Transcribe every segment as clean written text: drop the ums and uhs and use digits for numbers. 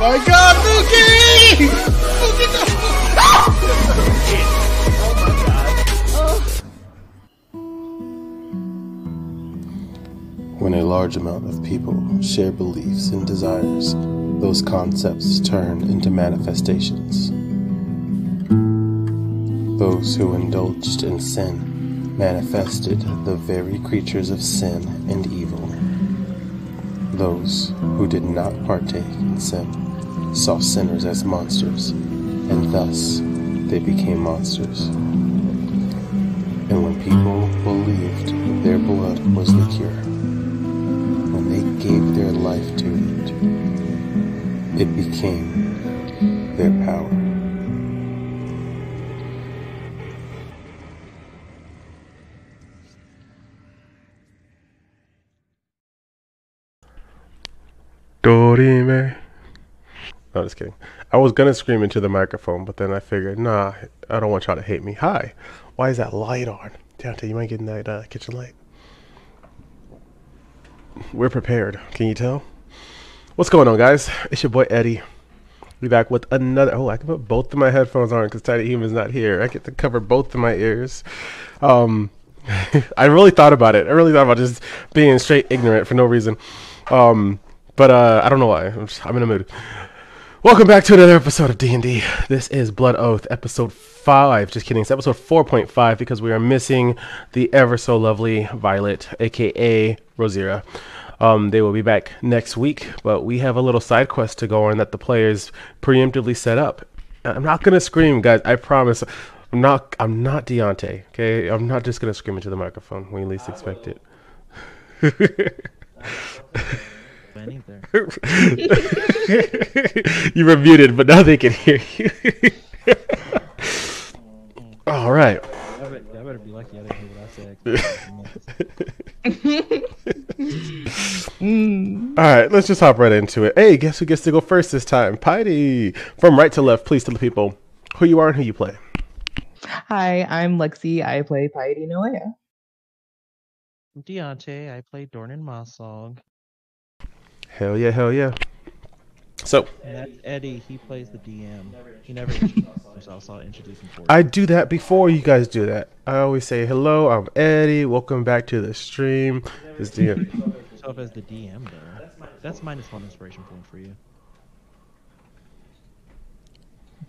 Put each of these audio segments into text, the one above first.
my God, Mookie! Mookie, no! When a large amount of people share beliefs and desires, those concepts turn into manifestations. Those who indulged in sin manifested the very creatures of sin and evil. Those who did not partake in sin saw sinners as monsters, and thus they became monsters. And when people believed their blood was the cure, when they gave their life to it became their power. Dorime. No, just kidding. I was gonna scream into the microphone, but then I figured, nah, I don't want y'all to hate me. Hi. Why is that light on? Deontay, you might get in that kitchen light. We're prepared. Can you tell? What's going on, guys? It's your boy Eddie. Be back with another. Oh, I can put both of my headphones on because Tiny Human's not here. I get to cover both of my ears. I really thought about it. I really thought about just being straight ignorant for no reason. But I don't know why. I'm in a mood. Welcome back to another episode of D&D. This is Blood Oath, episode 5. Just kidding. It's episode 4.5 because we are missing the ever so lovely Violet, aka Rosira. They will be back next week, but we have a little side quest to go on that the players preemptively set up. I'm not gonna scream, guys. I promise. I'm not Deontay. Okay, I'm not just gonna scream into the microphone when you least expect it. You were muted, but now they can hear you. All right. I better be lucky I didn't hear what I said. All right, let's just hop right into it. Hey, guess who gets to go first this time? Piety. From right to left, please tell the people who you are and who you play. Hi, I'm Lexi. I play Piety Noea. Deontay, I play Dornan Mossog. Hell yeah, hell yeah. So, And that's Eddie. He plays the DM. He never introduced himself, so I'll introduce him for you. I do that before you guys do that. I always say, hello, I'm Eddie. Welcome back to the stream. This DM. Yourself as the DM, though. That's minus 1 inspiration point for you.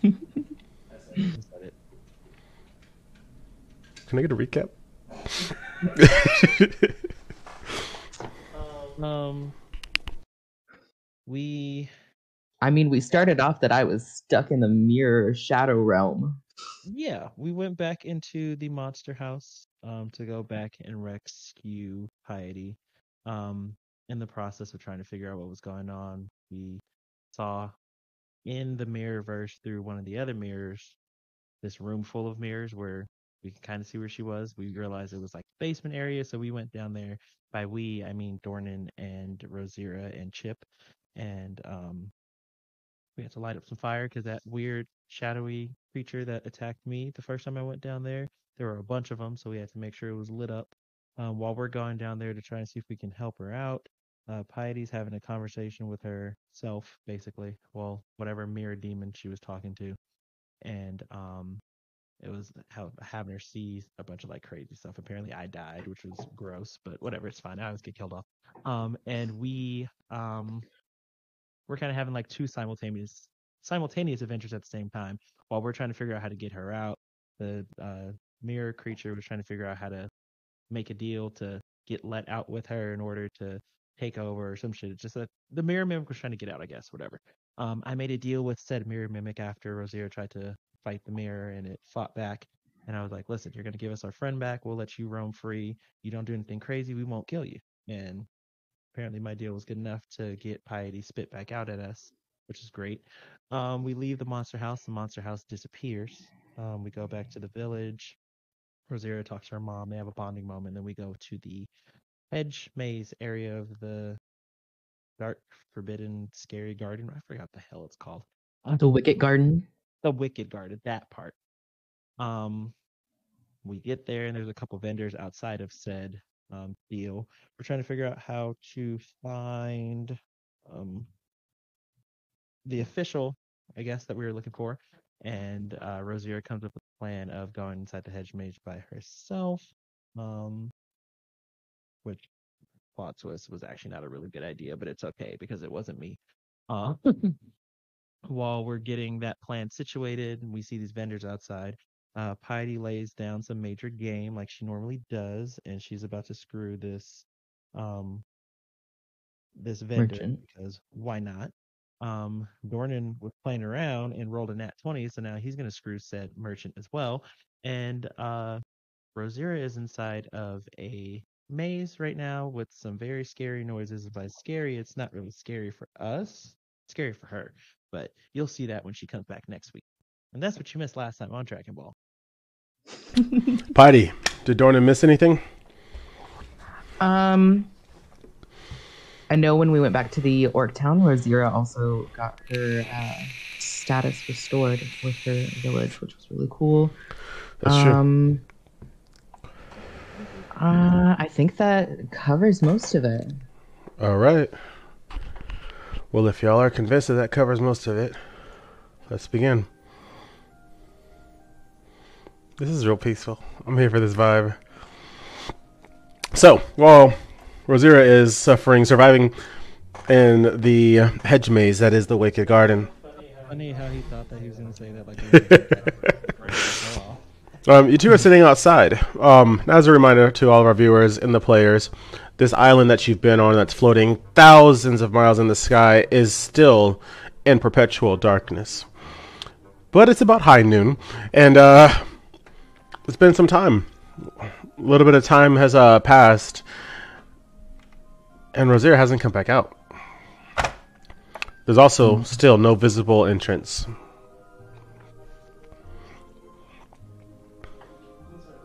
Is that it? Can I get a recap? We started off that I was stuck in the mirror shadow realm. Yeah, we went back into the monster house to go back and rescue Piety. In the process of trying to figure out what was going on, we saw in the mirrorverse through one of the other mirrors this room full of mirrors where we can kind of see where she was. We realized it was like the basement area, so we went down there. By we, I mean Dornan and Rosira and Chip, and we had to light up some fire because that weird shadowy creature that attacked me the first time I went down there, there were a bunch of them, so we had to make sure it was lit up. While we're going down there to try and see if we can help her out, Piety's having a conversation with herself, basically. Well, whatever mirror demon she was talking to. And it was having her see a bunch of like crazy stuff. Apparently I died, which was gross, but whatever, it's fine. I always get killed off. And we're kind of having like two simultaneous adventures at the same time while we're trying to figure out how to get her out. The mirror creature was trying to figure out how to make a deal to get let out with her in order to take over or some shit. It's just that the mirror mimic was trying to get out, I guess, whatever. I made a deal with said mirror mimic after Rosira tried to fight the mirror and it fought back. And I was like, listen, you're going to give us our friend back. We'll let you roam free. You don't do anything crazy. We won't kill you. And apparently my deal was good enough to get Piety spit back out at us, which is great. We leave the monster house. The monster house disappears. We go back to the village. Rosira talks to her mom. They have a bonding moment. Then we go to the hedge maze area of the dark, forbidden, scary garden. I forgot the hell it's called. The Wicket Garden. The Wicket Garden, that part. We get there and there's a couple vendors outside of said deal. We're trying to figure out how to find the official, I guess, that we were looking for. And Rosiera comes up with a plan of going inside the hedge maze by herself, which plot twist was actually not a really good idea, but it's okay because it wasn't me. Uh, while we're getting that plan situated and we see these vendors outside, Piety lays down some major game like she normally does, and she's about to screw um, this vendor Merchant. because why not? Dornan was playing around and rolled a nat 20, so now he's going to screw said merchant as well. And Rosira is inside of a maze right now with some very scary noises. By scary, it's not really scary for us, it's scary for her. But you'll see that when she comes back next week. And that's what you missed last time on Dragon Ball. Piety, did Dornan miss anything? I know when we went back to the Orc Town, Rosira also got her status restored with her village, which was really cool. That's true. I think that covers most of it. All right. Well, if y'all are convinced that that covers most of it, let's begin. This is real peaceful. I'm here for this vibe. So, while Rosira is surviving in the hedge maze that is the Wicket Garden. Funny how he thought that he was going to say that like You two are sitting outside. As a reminder to all of our viewers and the players, this island that you've been on that's floating thousands of miles in the sky is still in perpetual darkness. But it's about high noon, and it's been some time. A little bit of time has passed, and Rosira hasn't come back out. There's also still no visible entrance.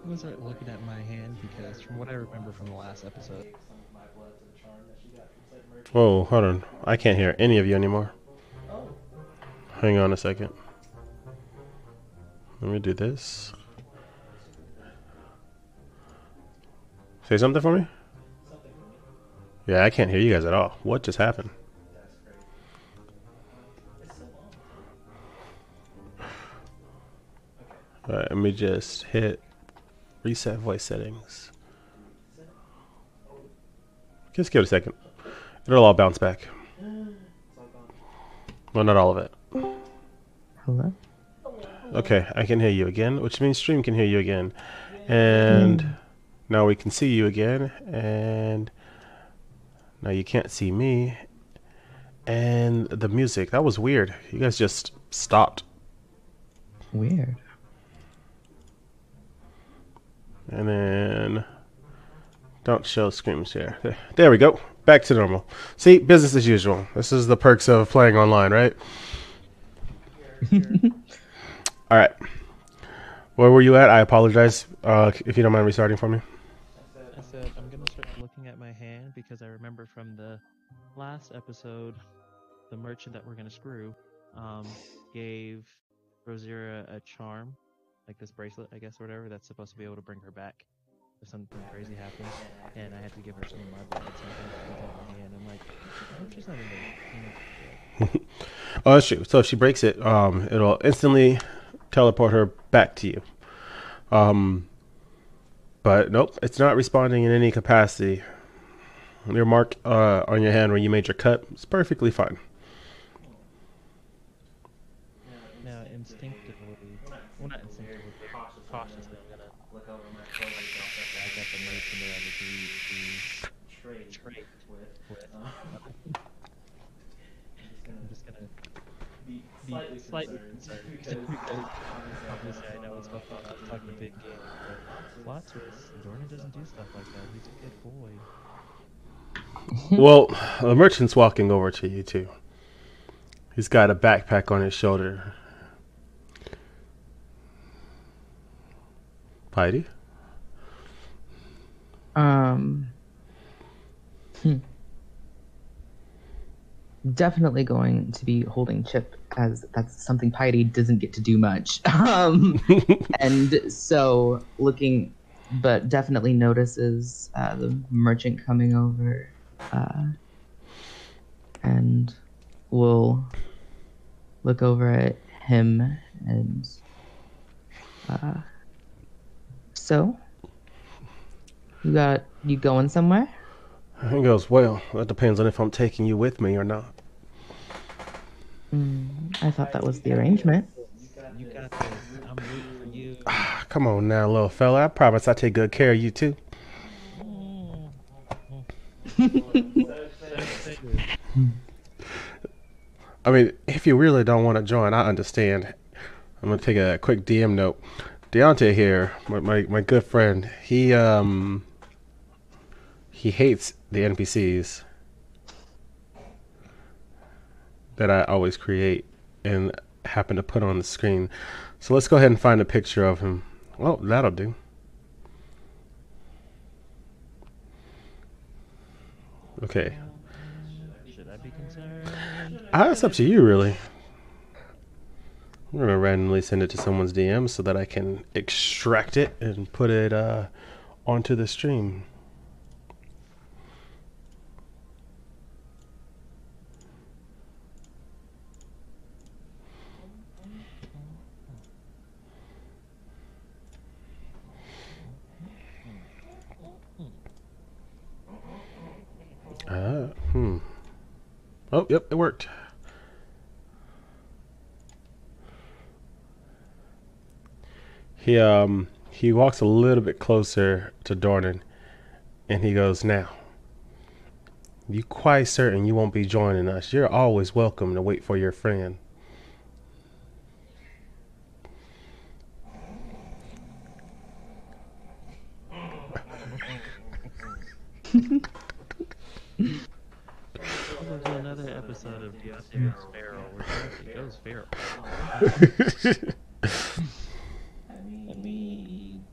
I'm going to start looking at my hand because from what I remember from the last episode. Whoa, hold on. I can't hear any of you anymore. Hang on a second. Let me do this. Say something for me? Yeah, I can't hear you guys at all. What just happened? Alright, let me just hit reset voice settings. Just give it a second. It'll all bounce back. Well, not all of it. Hello? Okay, I can hear you again, which means stream can hear you again. And now we can see you again. And now you can't see me. And the music, that was weird. You guys just stopped. Weird. And then don't show screen share. There we go. Back to normal. See, business as usual. This is the perks of playing online, right? All right. Where were you at? I apologize. If you don't mind restarting for me. I said I'm going to start looking at my hand because I remember from the last episode, the merchant that we're going to screw gave Rosira a charm, like this bracelet, I guess, or whatever, that's supposed to be able to bring her back if something crazy happens. And I had to give her some of my blood, so I looked at my hand. I'm like, I hope she's not in there. Oh, that's true. So if she breaks it, it'll instantly teleport her back to you. But nope, it's not responding in any capacity. Your mark on your hand where you made your cut is perfectly fine. Now, instinctively, well, not instinctively, but cautiously, I'm gonna look over my shoulder. I got the merchant that I would trade with. I'm just gonna be slightly concerned because obviously I know it's talking a big game, but plot twist, Dornan doesn't do stuff like that. He's a good boy. Well, the merchant's walking over to you too. He's got a backpack on his shoulder. Piety? Definitely going to be holding Chip, as that's something Piety doesn't get to do much. And so looking, but definitely notices the merchant coming over, and will look over at him and so you going somewhere? He goes, well, that depends on if I'm taking you with me or not. I thought that was the arrangement. You got this. I'm rooting for you. Come on now, little fella. I promise I take good care of you too. I mean, if you really don't want to join, I understand. I'm gonna take a quick DM note. Deontay here, my good friend. He hates the NPCs that I always create and happen to put on the screen. So let's go ahead and find a picture of him. Oh, that'll do. Okay. Should I be concerned? It's up to you, really. I'm gonna randomly send it to someone's DM so that I can extract it and put it onto the stream. Oh, yep, it worked. He walks a little bit closer to Dornan, and he goes, "Now, you quite certain you won't be joining us? You're always welcome to wait for your friend." Welcome to another episode of Deontay Sparrow, where Deontay goes feral. I mean,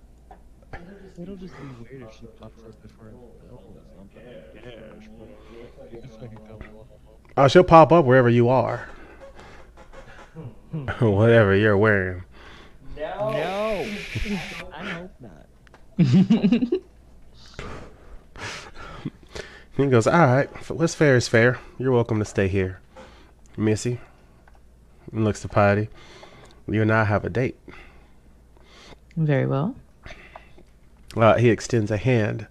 it'll just be weird if she pops up before a film or something. Gosh, but I guess I can come along. She'll pop up wherever you are. Whatever you're wearing. No. I hope not. He goes, "All right, what's fair is fair. You're welcome to stay here, Missy." And looks to Piety. "You and I have a date." Very well. He extends a hand.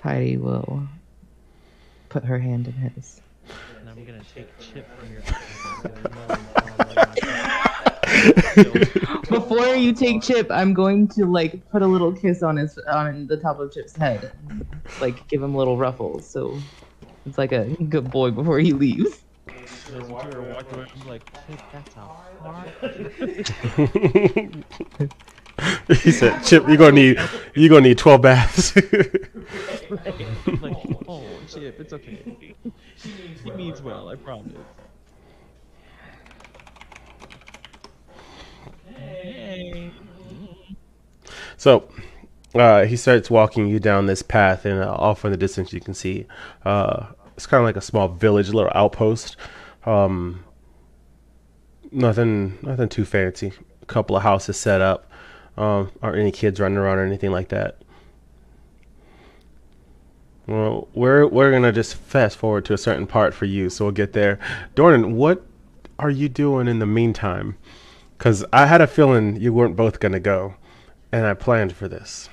Piety will put her hand in his. And I'm gonna take Chip from your. Before you take Chip, I'm going to like put a little kiss on the top of Chip's head, like give him little ruffles, so it's like a good boy before he leaves. I'm like, Chip, that's a heart. He said, "Chip, you're gonna need 12 baths." Right. Like, oh, Chip, it's okay. He means well, I promise. Hey. So he starts walking you down this path, and off in the distance you can see it's kind of like a small village, a little outpost. Nothing too fancy. A couple of houses set up. Aren't any kids running around or anything like that. Well, we're gonna just fast forward to a certain part for you, so we'll get there. Dornan, what are you doing in the meantime? Because I had a feeling you weren't both gonna go, and I planned for this.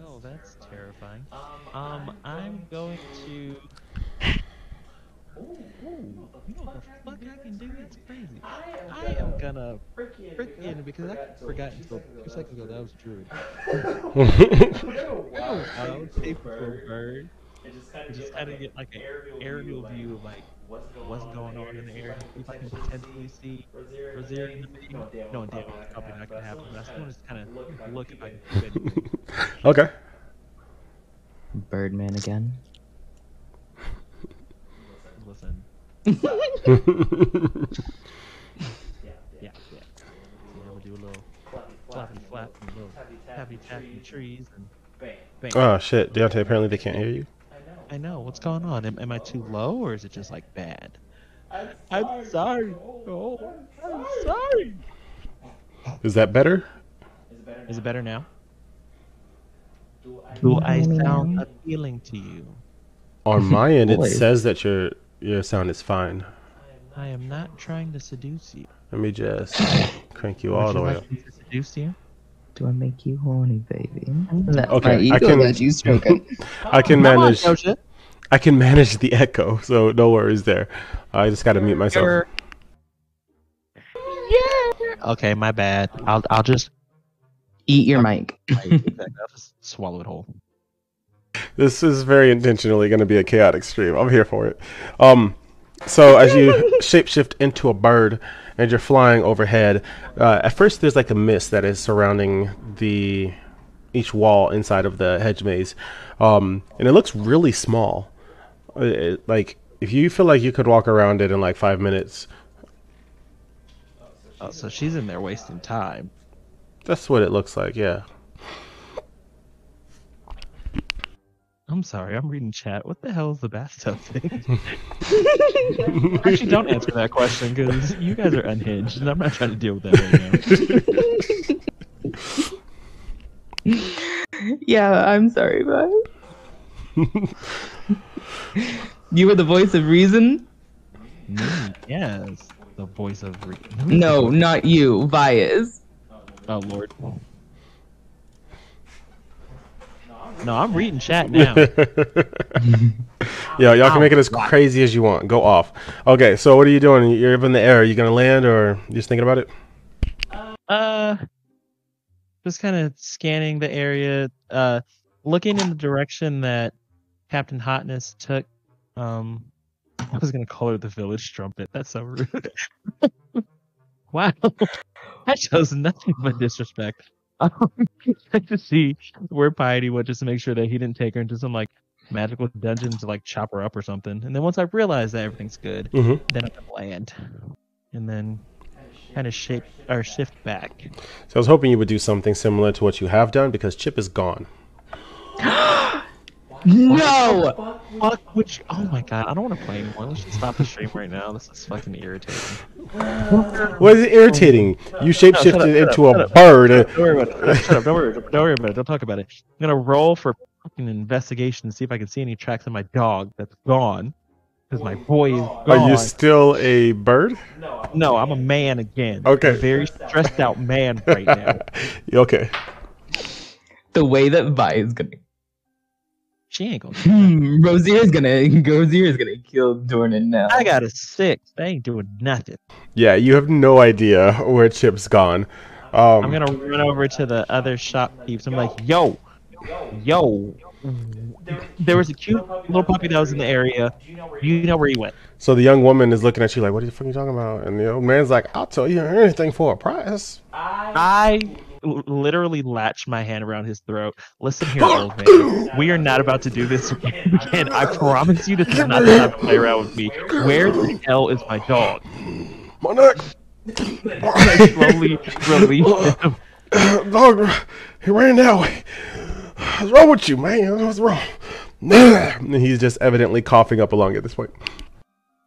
Oh, that's terrifying. I'm going to. You know what the fuck I can do? It's crazy. I am gonna frickin' because I forgot until 2 seconds ago that was true. I was taped to a bird. And just kind of get like an aerial view of like what's going on in the area. If I can potentially see Rosier in the video. No, damn, it's probably not gonna happen. But I still want to just kind of look if I can do anything. Okay. Birdman again. Listen. Yeah. So I'm gonna do a little flappy flap and a little tappy tappy trees and bang. Oh shit, Deontay, apparently they can't hear you. I know. What's going on? Am I too low or is it just like bad? I'm sorry. Oh, I'm sorry. Is that better? Is it better now? Do I sound appealing to you? On my end, it Boy. says that your sound is fine. I am not trying to seduce you. Let me just crank you Would all you the way like up. me to seduce you? Do I make you horny, baby? That's Okay, my I ego can- that you stroking. I can Come on, manage. Doja. I can manage the echo, so no worries there. I just gotta mute myself. Yeah. Okay, my bad. I'll just Eat your mic. I'll just swallow it whole. This is very intentionally going to be a chaotic stream. I'm here for it. So as you shapeshift into a bird and you're flying overhead, at first there's like a mist that is surrounding each wall inside of the hedge maze, and it looks really small. Like if you feel like you could walk around it in like 5 minutes, Oh, so she's in there wasting time. that's what it looks like. Yeah. I'm sorry, I'm reading chat. What the hell is the bathtub thing? Actually, don't answer that question because you guys are unhinged, and I'm not trying to deal with that right now. Yeah, I'm sorry, bye. You were the voice of reason? Yes, the voice of No, not you. Vi is. Oh Lord. No, I'm reading chat now. Yeah, y'all can make it as crazy as you want. Go off. Okay, so what are you doing? You're up in the air. Are you gonna land, or you just thinking about it? Just kind of scanning the area, looking in the direction that Captain Hotness took. I was gonna call her the village trumpet. That's so rude. Wow, that shows nothing but disrespect. Check to see where Piety went just to make sure that he didn't take her into some like magical dungeon to like chop her up or something. And then once I realize that everything's good, Mm-hmm. then I'm gonna land, and then kind of shift back. So I was hoping you would do something similar to what you have done because Chip is gone. No! Fuck, which, oh my god, I don't want to play anymore. Let's just stop the stream right now. This is fucking irritating. What is it irritating? You shapeshifted into a bird. Don't worry about it. Shut up. Don't worry about it. Don't talk about it. I'm gonna roll for fucking investigation to see if I can see any tracks of my dog that's gone. Because my boy is gone. Are you still a bird? No, I'm a man again. Okay. I'm a very stressed out man right now. Okay. The way that Vi is gonna. She ain't gonna do that. Rosier is gonna kill Dornan now. I got a 6. They ain't doing nothing. Yeah, you have no idea where Chip's gone. I'm gonna run over to the other shopkeepers. I'm like, yo, there was a cute little puppy that was in the area. Do you know where he went? So the young woman is looking at you like, "What are you fucking talking about?" And the old man's like, "I'll tell you anything for a price." I literally latched my hand around his throat. Listen here, old man. We are not about to do this again. I promise you this is not the time to play around with me. Where the hell is my dog? My neck. I slowly release him. Dog, he ran that way. What's wrong with you, man? What's wrong? And he's just evidently coughing up a lung at this point.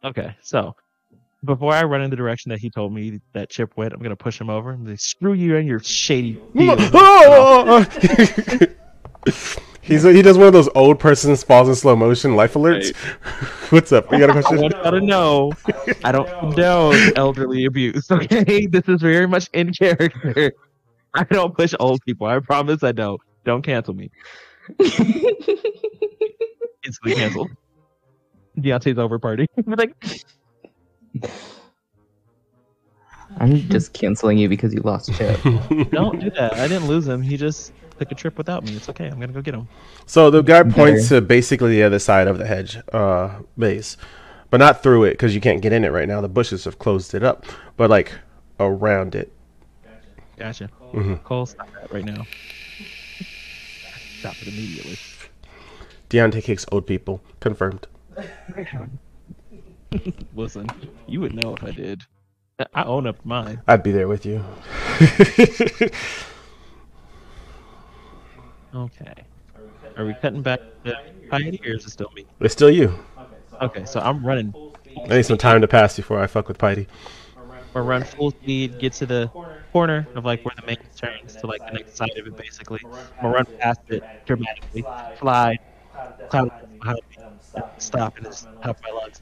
Okay, so before I run in the direction that he told me that Chip went, I'm gonna push him over and say, "Screw you and your shady deal." He does one of those old person falls in slow motion life alerts. What's up? You got a I question? want y'all to know I don't condone elderly abuse. Okay, this is very much in character. I don't push old people. I promise I don't. Don't cancel me. Instantly canceled. Deontay's over party. Like, I'm just canceling you because you lost Chip. don't do that. I didn't lose him. He just took a trip without me. It's okay. I'm gonna go get him. So the guy points to basically the other side of the hedge maze, but not through it because you can't get in it right now. The bushes have closed it up, but like around it. Gotcha. Mm-hmm. Cole, stop that right now. Stop it immediately. Deontay kicks old people. Confirmed. Listen, you would know if I did. I own up to mine. I'd be there with you. Okay. Are we cutting back to Piety or is it still me? It's still you. Okay, so I'm running. I need some time to pass before I fuck with Piety. Or run full speed, get to the corner of like where the main turns to like the next side of it basically. I'm gonna run past it dramatically, slide, cloud behind me, and stop and just help my lungs.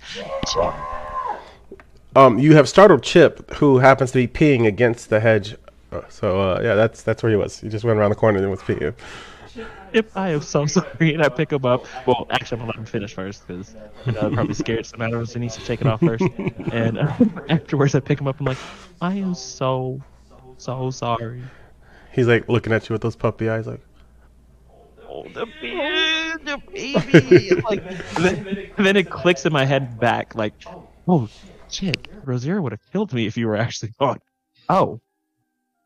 You have startled Chip, who happens to be peeing against the hedge. Yeah, that's where he was. He just went around the corner and was peeing. If I am so sorry, and I pick him up. Well, actually, I'm gonna let him finish first because I know I'm probably scared. So matter he needs to shake it off first. And afterwards, I pick him up. I'm like, I am so sorry. He's like looking at you with those puppy eyes, like. Oh, the baby. Like, then it clicks in my head back, like, oh shit, Rozier would have killed me if you were actually gone. Oh,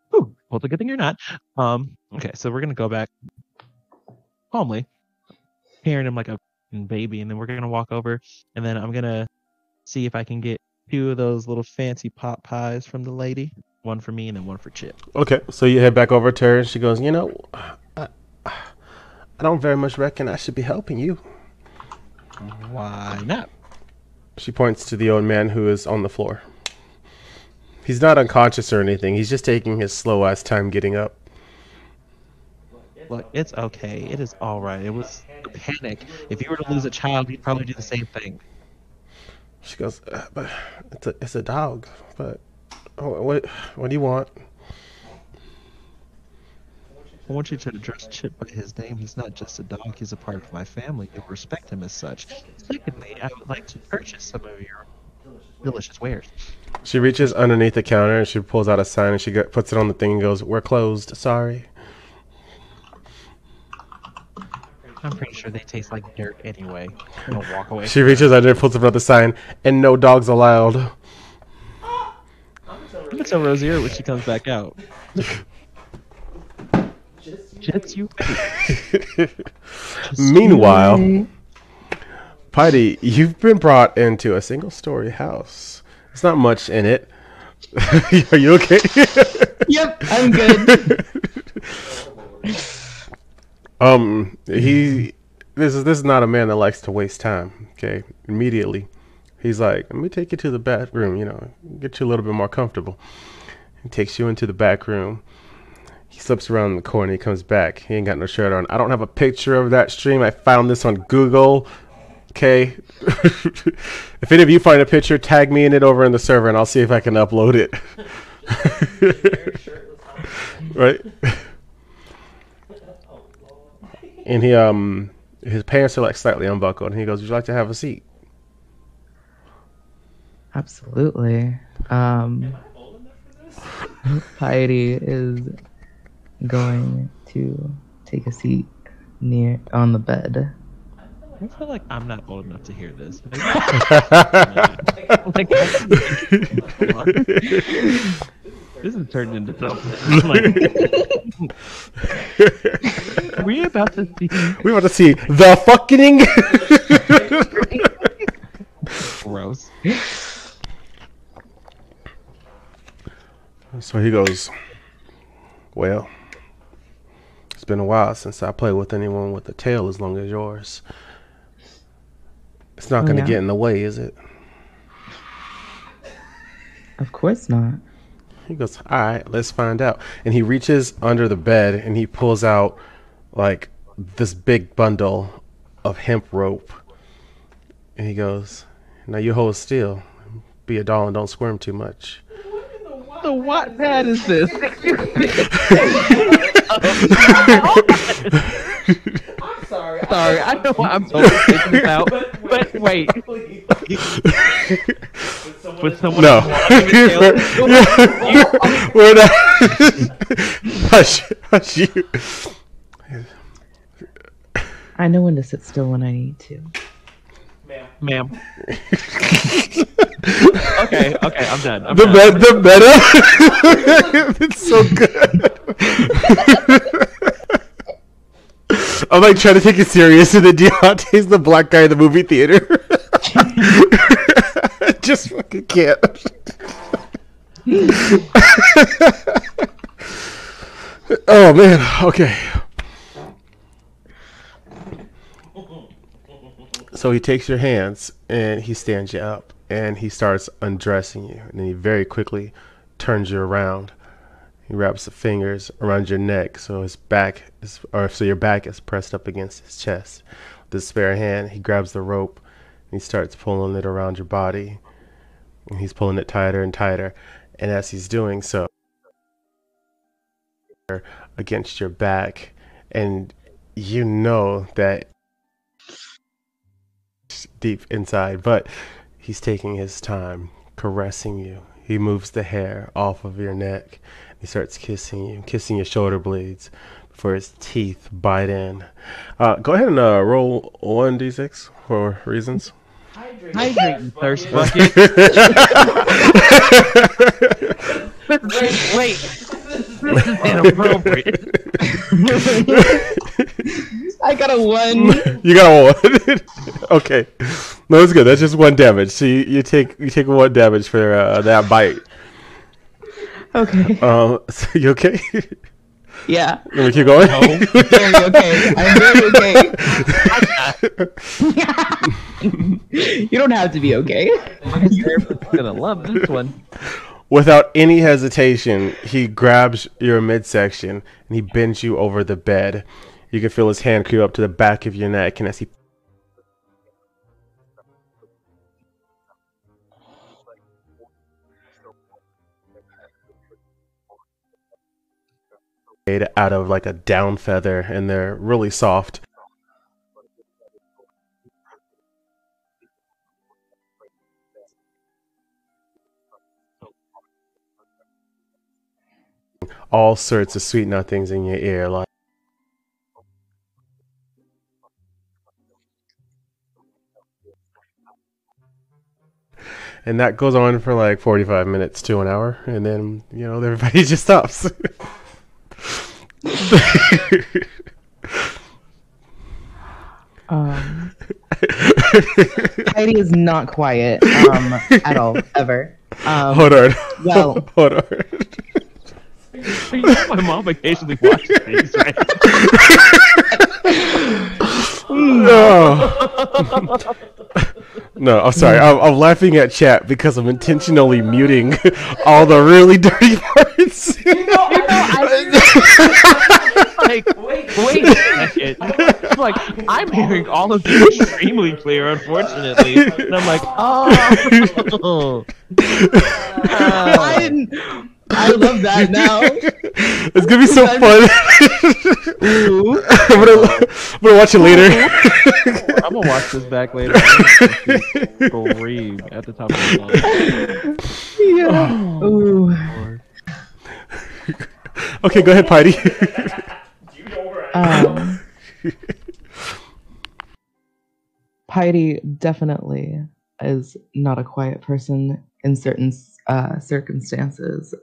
whew. Well, it's a good thing you're not. Okay, so we're gonna go back calmly, carrying him like a baby, and then we're gonna walk over, and then I'm gonna see if I can get 2 of those little fancy pot pies from the lady. One for me, and then one for Chip. Okay, so you head back over to her, and she goes, I don't very much reckon I should be helping you. Why not? She points to the old man who is on the floor. He's not unconscious or anything. He's just taking his slow ass time getting up. Look, it's okay. It is all right. It was a panic. If you were to lose a child, you'd probably do the same thing. She goes, but it's a dog. But what do you want? I want you to address Chip by his name. He's not just a dog. He's a part of my family. You'll respect him as such. Secondly, I would like to purchase some of your delicious wares. She reaches underneath the counter and she pulls out a sign and she puts it on the thing and goes, "We're closed. Sorry." I'm pretty sure they taste like dirt anyway. Don't walk away. She reaches under and pulls up another sign, and no dogs allowed. I'm gonna tell Rozier when she comes back out. Just you wait. Meanwhile, Piety, you've been brought into a single-story house. There's not much in it. Are you okay? Yep, I'm good. This is not a man that likes to waste time. Okay, immediately, he's like, "Let me take you to the bathroom. Get you a little bit more comfortable." He takes you into the back room. He slips around the corner. He comes back. He ain't got no shirt on. I don't have a picture of that stream. I found this on Google. Okay. If any of you find a picture, tag me in it over in the server, and I'll see if I can upload it. Right. And his pants are like slightly unbuckled, and he goes, "Would you like to have a seat?" Absolutely. Piety is going to take a seat on the bed. I feel like I'm not old enough to hear this. This is turned into something. We're about to see the fucking. Gross. So he goes, "Well, it's been a while since I played with anyone with a tail as long as yours. It's not going to get in the way, is it?" Of course not. He goes, "All right, let's find out." And he reaches under the bed and he pulls out like this big bundle of hemp rope. And he goes, "Now you hold still. Be a doll and don't squirm too much." The what pad is this? I'm sorry. Sorry, I know I'm totally taking this out, but wait. With someone No. We're not. Hush you. I know when to sit still when I need to. Ma'am. Okay, I'm done. The meta. It's so good. I'm like trying to take it serious, and then Deontay's the black guy in the movie theater. I just fucking can't. Oh man. Okay. So he takes your hands and he stands you up and he starts undressing you, and then he very quickly turns you around. He wraps the fingers around your neck so your back is pressed up against his chest. With his spare hand, he grabs the rope and he starts pulling it around your body. And he's pulling it tighter and tighter. And as he's doing so, against your back, and you know that deep inside, but he's taking his time, caressing you. He moves the hair off of your neck. He starts kissing you, kissing your shoulder blades before his teeth bite in. Go ahead and roll 1d6 for reasons. Hydrate, you thirst bucket. Wait. This is inappropriate. I got a 1. You got a 1. Okay, no, it's good. That's just 1 damage. So you take 1 damage for that bite. Okay. So you okay? Yeah. Let me keep going. No. Very okay. I'm very okay. You don't have to be okay. My therapist's gonna love this one. Without any hesitation, he grabs your midsection and he bends you over the bed. You can feel his hand creep up to the back of your neck, and as he made out of like a down feather, and they're really soft. All sorts of sweet nothings in your ear, like. And that goes on for like 45 minutes to an hour, and then everybody just stops. Heidi is not quiet at all, ever. Hold on. Well, Hold on. My mom occasionally watches these, right? No. No, I'm sorry. I'm laughing at chat because I'm intentionally muting all the really dirty parts. Wait a second. Like, I'm hearing all of this extremely clear, unfortunately. And I'm like, oh. I love that now. It's gonna be so fun. I'm gonna watch it later. I'm gonna watch this back later. Scream at the top of my Yeah. Ooh. Okay, go ahead, Piety. Piety definitely is not a quiet person in certain circumstances.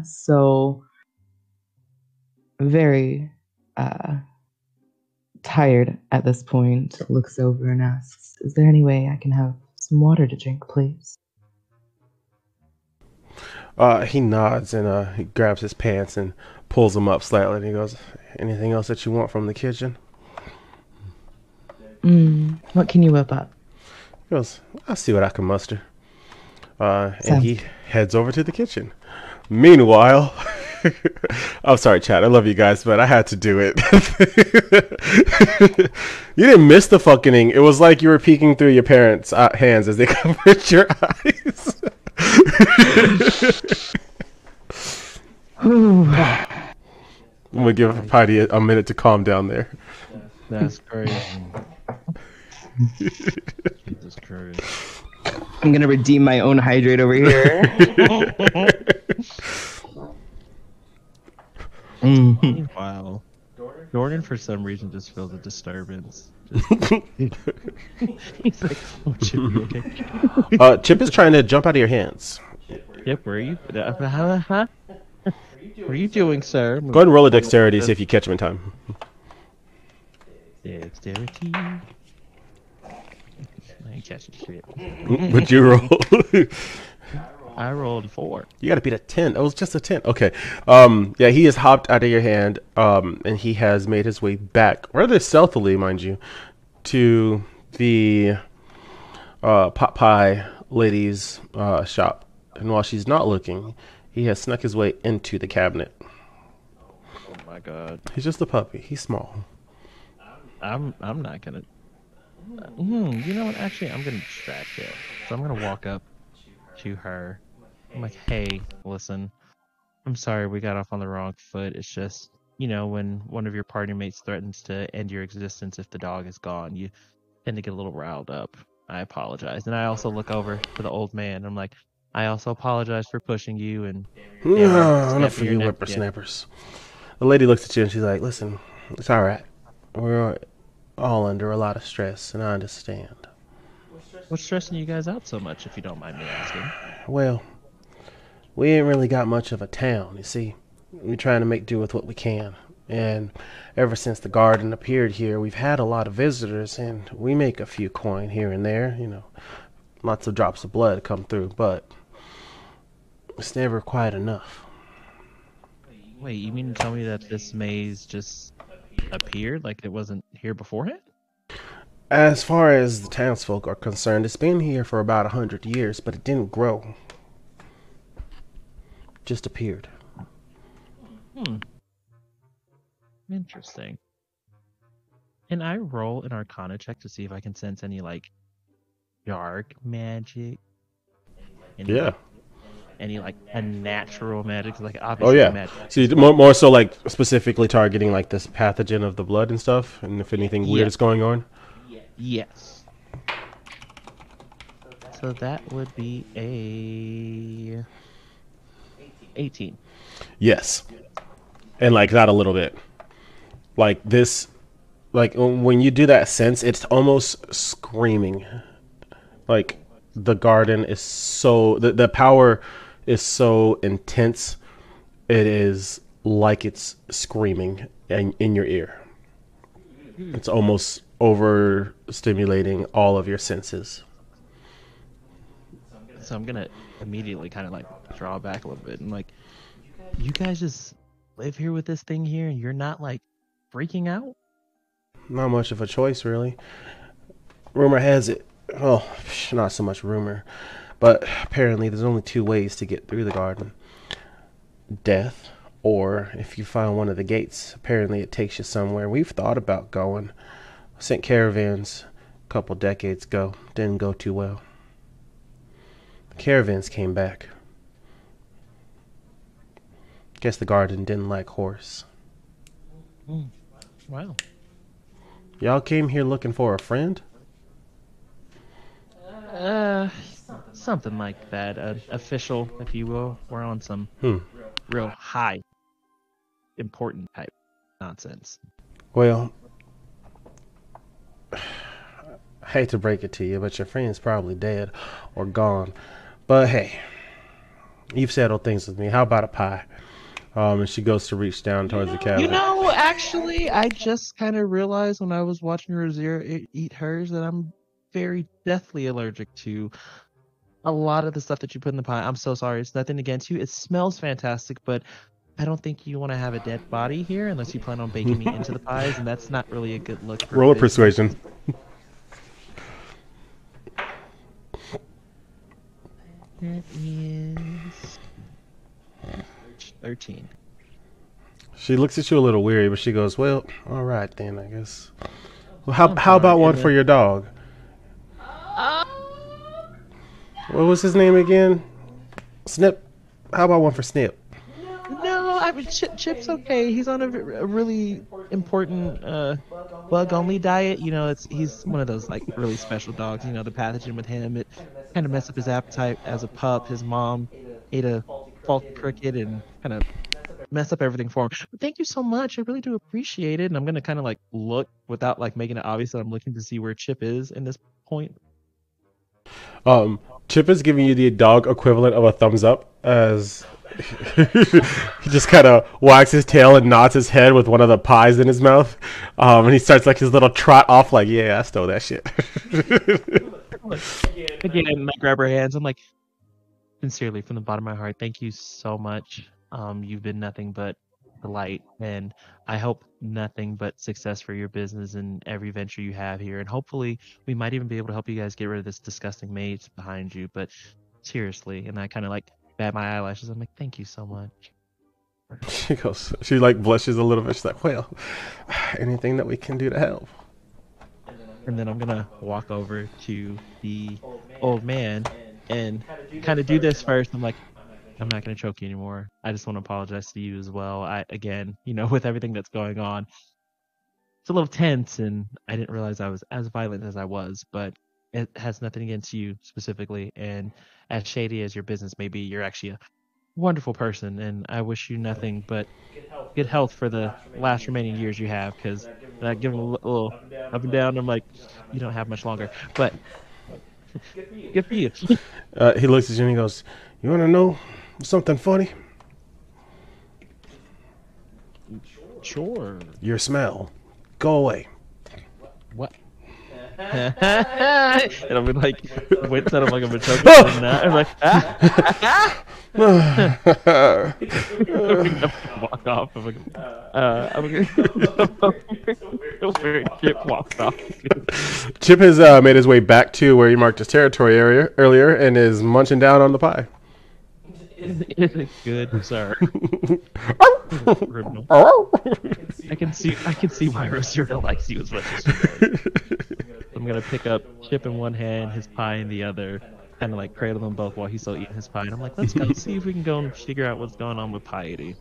So very tired at this point, looks over and asks, "Is there any way I can have some water to drink, please?" He nods and he grabs his pants and pulls them up slightly, and he goes, "Anything else that you want from the kitchen?" What can you whip up? He goes, "I'll see what I can muster." And he heads over to the kitchen. Meanwhile, I'm sorry, chat. I love you guys, but I had to do it. You didn't miss the fucking. It was like you were peeking through your parents' hands as they covered your eyes. I'm gonna give Patty a minute to calm down there. That's crazy. Jesus Christ. I'm gonna redeem my own hydrate over here. Wow. Jordan, for some reason, just feels a disturbance. He's like, oh, Chip, you okay? Chip is trying to jump out of your hands. Yep, where are you? Huh? What are you doing, sir? Go ahead and roll a dexterity, see if you catch him in time. Dexterity. I ain't catching shit. What'd you roll? I rolled 4. You gotta beat a 10. It was just a 10. Okay. Yeah, he has hopped out of your hand, and he has made his way back, rather stealthily, mind you, to the pot pie lady's shop. And while she's not looking, he has snuck his way into the cabinet. Oh my god. He's just a puppy. He's small. I'm not gonna. You know what? Actually, I'm gonna distract him. So I'm gonna walk up to her. I'm like, hey, listen, I'm sorry we got off on the wrong foot. It's just, when one of your party mates threatens to end your existence if the dog is gone, you tend to get a little riled up. I apologize. And I also look over to the old man. I'm like, I also apologize for pushing you and damn near Enough for snapping your you neck again. whippersnappers. The lady looks at you and she's like, listen, it's all right. We're all under a lot of stress, and I understand. What's stressing you guys out so much, if you don't mind me asking? Well, we ain't really got much of a town, you see. We're trying to make do with what we can. And ever since the garden appeared here, we've had a lot of visitors, and we make a few coin here and there, Lots of drops of blood come through, but it's never quite enough. Wait, you mean to tell me that this maze just appeared like it wasn't here beforehand? As far as the townsfolk are concerned, it's been here for about 100 years, but it didn't grow. Just appeared. Interesting. Can I roll an Arcana check to see if I can sense any dark magic? Yeah. Any unnatural magic? 'Cause, Oh obviously yeah. magic. So you more so specifically targeting this pathogen of the blood and stuff, and if anything weird is going on. Yes. So that would be a 18. Yes. And not a little bit. This, when you do that sense, it's almost screaming. The garden is so, the power is so intense, it is like it's screaming in your ear. It's almost overstimulating all of your senses. So I'm gonna immediately kind of draw back a little bit and you guys just live here with this thing here and you're not freaking out? Not much of a choice, really. Rumor has it, well, not so much rumor, but apparently there's only two ways to get through the garden. Death, or if you find one of the gates, apparently it takes you somewhere. We've thought about going. Sent caravans a couple decades ago. Didn't go too well. The caravans came back. Guess the garden didn't like horse. Wow. Y'all came here looking for a friend? Something like that. Official, if you will. We're on some real high, important type nonsense. Well, I hate to break it to you, but your friend's probably dead or gone. But hey, you've settled things with me. How about a pie? And she goes to reach down towards the cabinet. Actually, I just kind of realized when I was watching Rosier eat hers that I'm very deathly allergic to a lot of the stuff that you put in the pie. I'm so sorry. It's nothing against you. It smells fantastic, but I don't think you want to have a dead body here unless you plan on baking me into the pies, and that's not really a good look for Roll a business. persuasion. That is 13. She looks at you a little weary, but she goes, well, all right then, I guess. Well, how about one for your dog? What was his name again? Snip? How about one for Snip? No, I mean, Chip's okay. He's on a really important bug-only diet. He's one of those really special dogs. The pathogen with him, it kind of messed up his appetite as a pup. His mom ate a faulty cricket and kind of messed up everything for him. But thank you so much. I really do appreciate it. And I'm gonna kind of look without making it obvious that I'm looking to see where Chip is in this point. Chip is giving you the dog equivalent of a thumbs up as he just kind of wags his tail and nods his head with one of the pies in his mouth. And he starts his little trot off yeah, I stole that shit. Again, I grab her hands. I'm like, sincerely, from the bottom of my heart, thank you so much. You've been nothing but delight, and I hope nothing but success for your business and every venture you have here. And hopefully, we might even be able to help you guys get rid of this disgusting maze behind you. But seriously, and I kind of bat my eyelashes. I'm like, thank you so much. She blushes a little bit. She's like, well, anything that we can do to help. And then I'm gonna walk over to the old man and kind of do this first. I'm like, I'm not going to choke you anymore. I just want to apologize to you as well. Again, with everything that's going on, it's a little tense, and I didn't realize I was as violent as I was, but it has nothing against you specifically. And as shady as your business may be, you're actually a wonderful person, and I wish you nothing but good health for the last remaining years you have. Because I give him a little up and down. I'm like, you don't have much longer, but good for you. He looks at you and he goes, "You want to know something funny? Sure. Your smell. Go away." What? And I'll be like, wait, instead of like I'm a choke, I'm like, walk off. I'm gonna Chip walks off. Chip has made his way back to where he marked his territory area earlier and is munching down on the pie. Is it good, sir? I can see why Rosario likes you as much as she does. I'm gonna pick up Chip in one hand, his pie in the other, kind of like cradle them both while he's still eating his pie. And I'm like, let's go see if we can go and figure out what's going on with piety.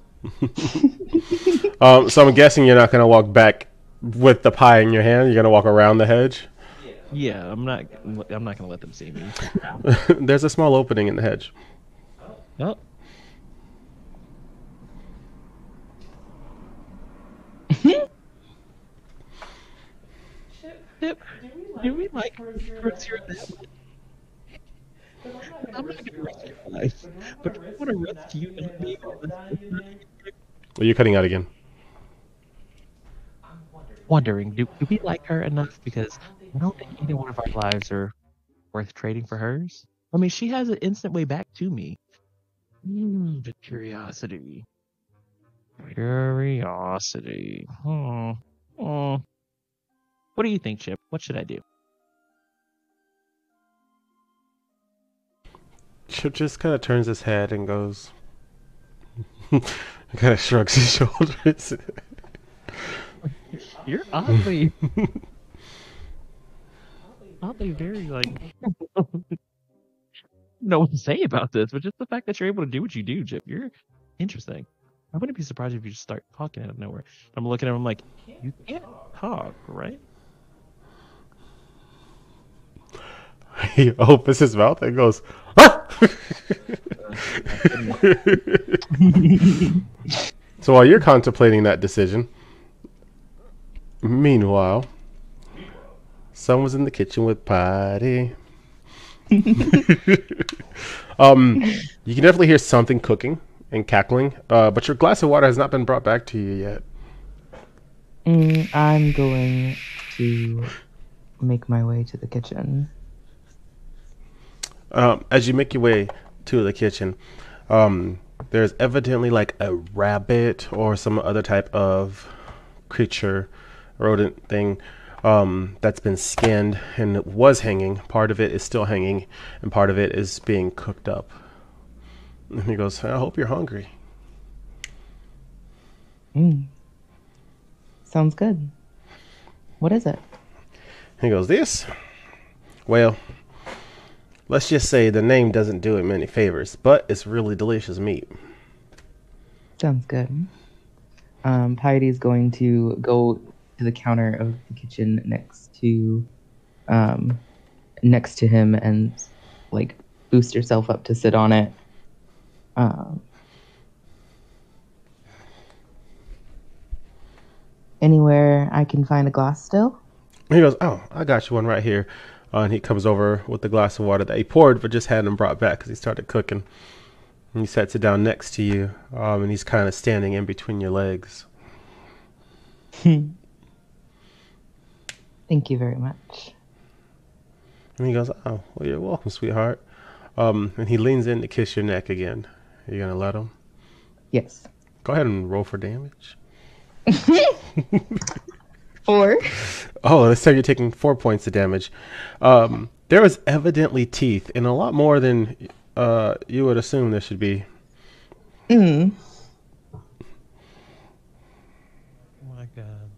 So I'm guessing you're not gonna walk back with the pie in your hand. You're gonna walk around the hedge. Yeah, I'm not gonna let them see me. There's a small opening in the hedge. Oh. Chip, do we like Rosario that much? I'm not gonna risk your life, but I want to risk you not being able to. Well, you're cutting out again. Wondering, do we like her enough? Because I don't think either one of our lives are worth trading for hers. I mean, she has an instant way back to me. The curiosity. Curiosity. What do you think, Chip? What should I do? Chip just kind of turns his head and goes, kind of shrugs his shoulders. You're oddly very like know what to say about this, but just the fact that you're able to do what you do, Chip, you're interesting. I wouldn't be surprised if you just start talking out of nowhere. I'm looking at him like, you can't talk, right? He opens his mouth and goes, "Ah!" So while you're contemplating that decision, meanwhile, someone's in the kitchen with Patty. You can definitely hear something cooking and cackling, but your glass of water has not been brought back to you yet. I'm going to make my way to the kitchen. As you make your way to the kitchen, there's evidently like a rabbit or some other type of creature, rodent thing, that's been skinned and it was hanging. Part of it is still hanging, and part of it is being cooked up. And he goes, "I hope you're hungry." Sounds good. What is it? He goes, "This? Well, let's just say the name doesn't do it many favors, but it's really delicious meat." Sounds good. Piety's going to go to the counter of the kitchen next to him and like boost herself up to sit on it. Anywhere I can find a glass still? He goes, "Oh, I got you one right here." And he comes over with the glass of water that he poured but just hadn't brought back because he started cooking. And he sets it down next to you, and he's kind of standing in between your legs. Thank you very much. And he goes, "Oh, well, you're welcome, sweetheart." And he leans in to kiss your neck again. Are you going to let him? Yes. Go ahead and roll for damage. 4. Oh, this time you're taking 4 points of damage. There was evidently teeth, and a lot more than you would assume there should be. Oh my god.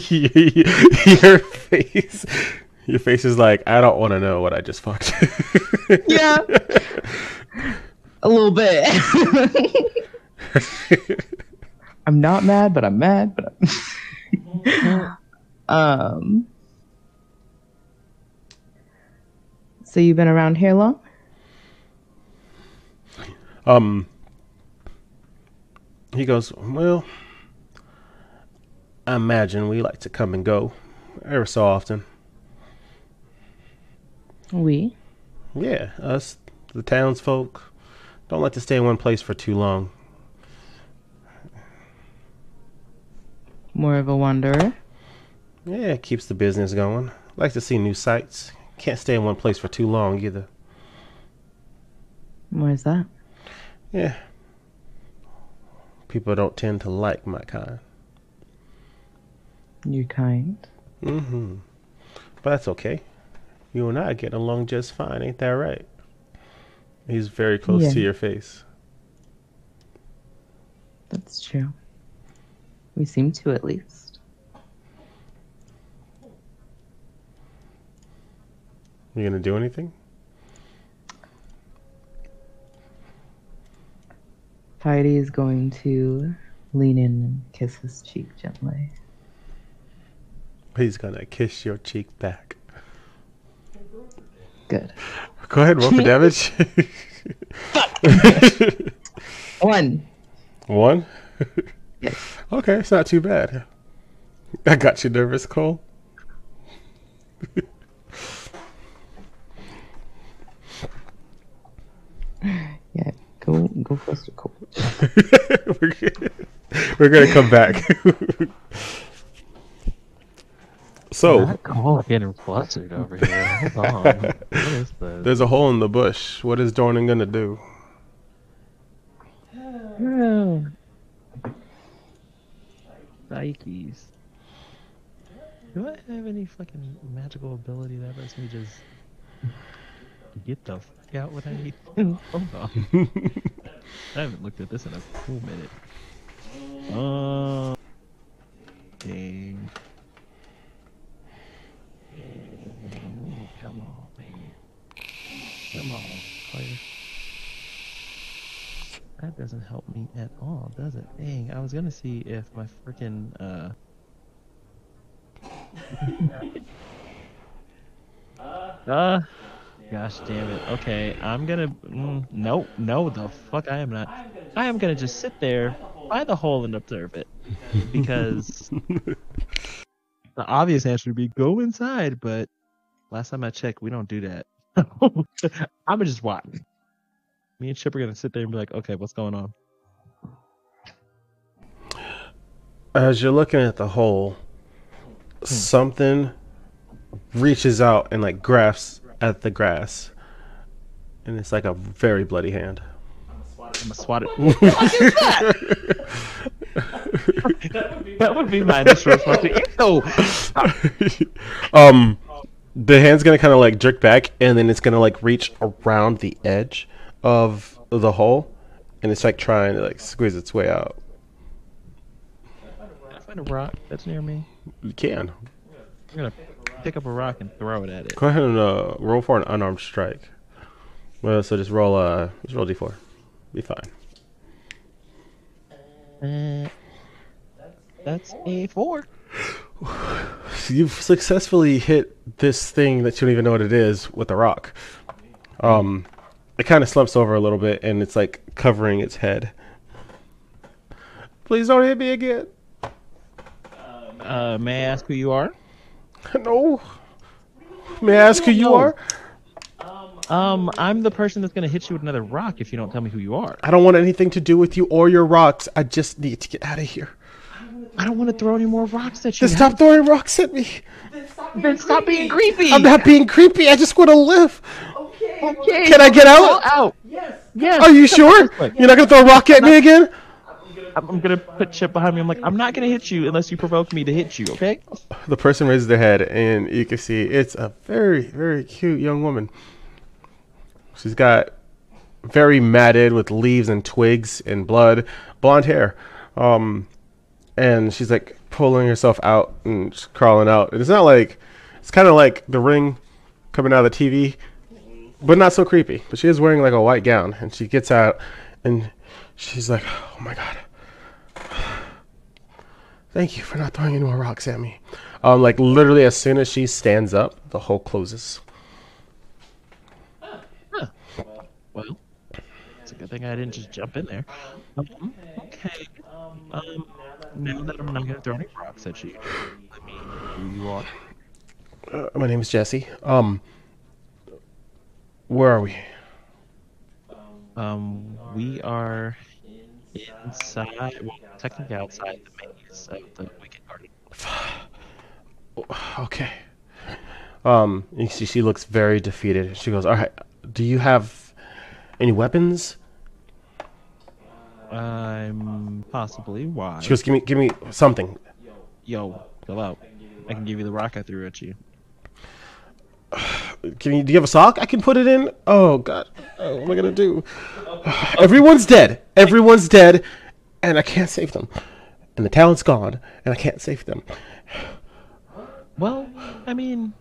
Your face. Your face is like, I don't want to know what I just fucked. Yeah. A little bit. I'm not mad, but I'm mad. So you've been around here long? He goes, well, I imagine we like to come and go ever so often. We? Yeah, us, the townsfolk, don't like to stay in one place for too long. More of a wanderer? Yeah, it keeps the business going. Like to see new sights. Can't stay in one place for too long either. Where's that? Yeah. People don't tend to like my kind. Your kind? Mm-hmm. But that's okay. You and I get along just fine, ain't that right? He's very close to your face. That's true. We seem to, at least. You gonna do anything? Heidi is going to lean in and kiss his cheek gently. He's gonna kiss your cheek back. Good. Go ahead, roll for damage. One. One? Yes. Okay, it's not too bad. I got you nervous, Cole. Yeah, go first, Cole. We're gonna come back. So Not Cole getting flustered over here. Hold on. What is this? there's a hole in the bush. What is Dornan gonna do? Nikes. Do I have any fucking magical ability that lets me just get the fuck out when I need to? Hold on. I haven't looked at this in a cool minute. Dang. Come on, man. Come on, player. That doesn't help me at all, does it? Dang, I was gonna see if my freaking gosh damn it. Okay, I'm gonna no, the fuck I am not. I am gonna just sit there by the hole and observe it. Because the obvious answer would be go inside, but last time I checked, we don't do that. I'm gonna just watch. Me and Chip are gonna sit there and be like, okay, what's going on? As you're looking at the hole, something reaches out and like grasps at the grass, and it's like a very bloody hand. I'm gonna swat it. What the fuck is that? That would be my initial response. The hand's gonna kind of like jerk back, and then it's gonna like reach around the edge of the hole, and it's like trying to like squeeze its way out. Can I find a rock that's near me? You can. I'm gonna pick up a rock and throw it at it. Go ahead and roll for an unarmed strike. Well, so just roll d4. Be fine. That's a 4. You've successfully hit this thing that you don't even know what it is with a rock. It kind of slumps over a little bit, and it's like covering its head. Please don't hit me again. May I ask who you are? No. May I ask who you are? I'm the person that's gonna hit you with another rock if you don't tell me who you are. I don't want anything to do with you or your rocks. I just need to get out of here. I don't want to throw any more rocks at you. Just stop throwing rocks at me. Then stop being creepy. I'm not being creepy. I just want to live. Okay. Can I get out? Out. Yes. Are you sure? You're not going to throw a rock at me again? I'm gonna put Chip behind me. I'm like, I'm not gonna hit you unless you provoke me to hit you, okay? The person raises their head, and you can see it's a very, very cute young woman. She's got very matted with leaves and twigs and blood, blonde hair. And she's like pulling herself out and just crawling out. And it's not like It's kind of like the ring coming out of the TV, but not so creepy. But she is wearing like a white gown, and she gets out, and she's like, "Oh my god, thank you for not throwing any more rocks at me." Like literally, as soon as she stands up, the hole closes. Huh. Well, it's a good thing I didn't just jump in there. Okay. Now that I'm not gonna throw any rocks at you, let me know who you are. My name is Jesse. Where are we? We are inside, well, technically outside the maze of the Wicket Garden. Okay. You see, she looks very defeated. She goes, "All right. Do you have any weapons?" Possibly. Why? She goes, "Give me something." Yo, chill out. I can give you the rock I threw at you. Do you have a sock I can put it in? Oh god, what am I gonna do? Everyone's dead. Everyone's dead, and I can't save them. And the talent's gone, and I can't save them. Well, I mean,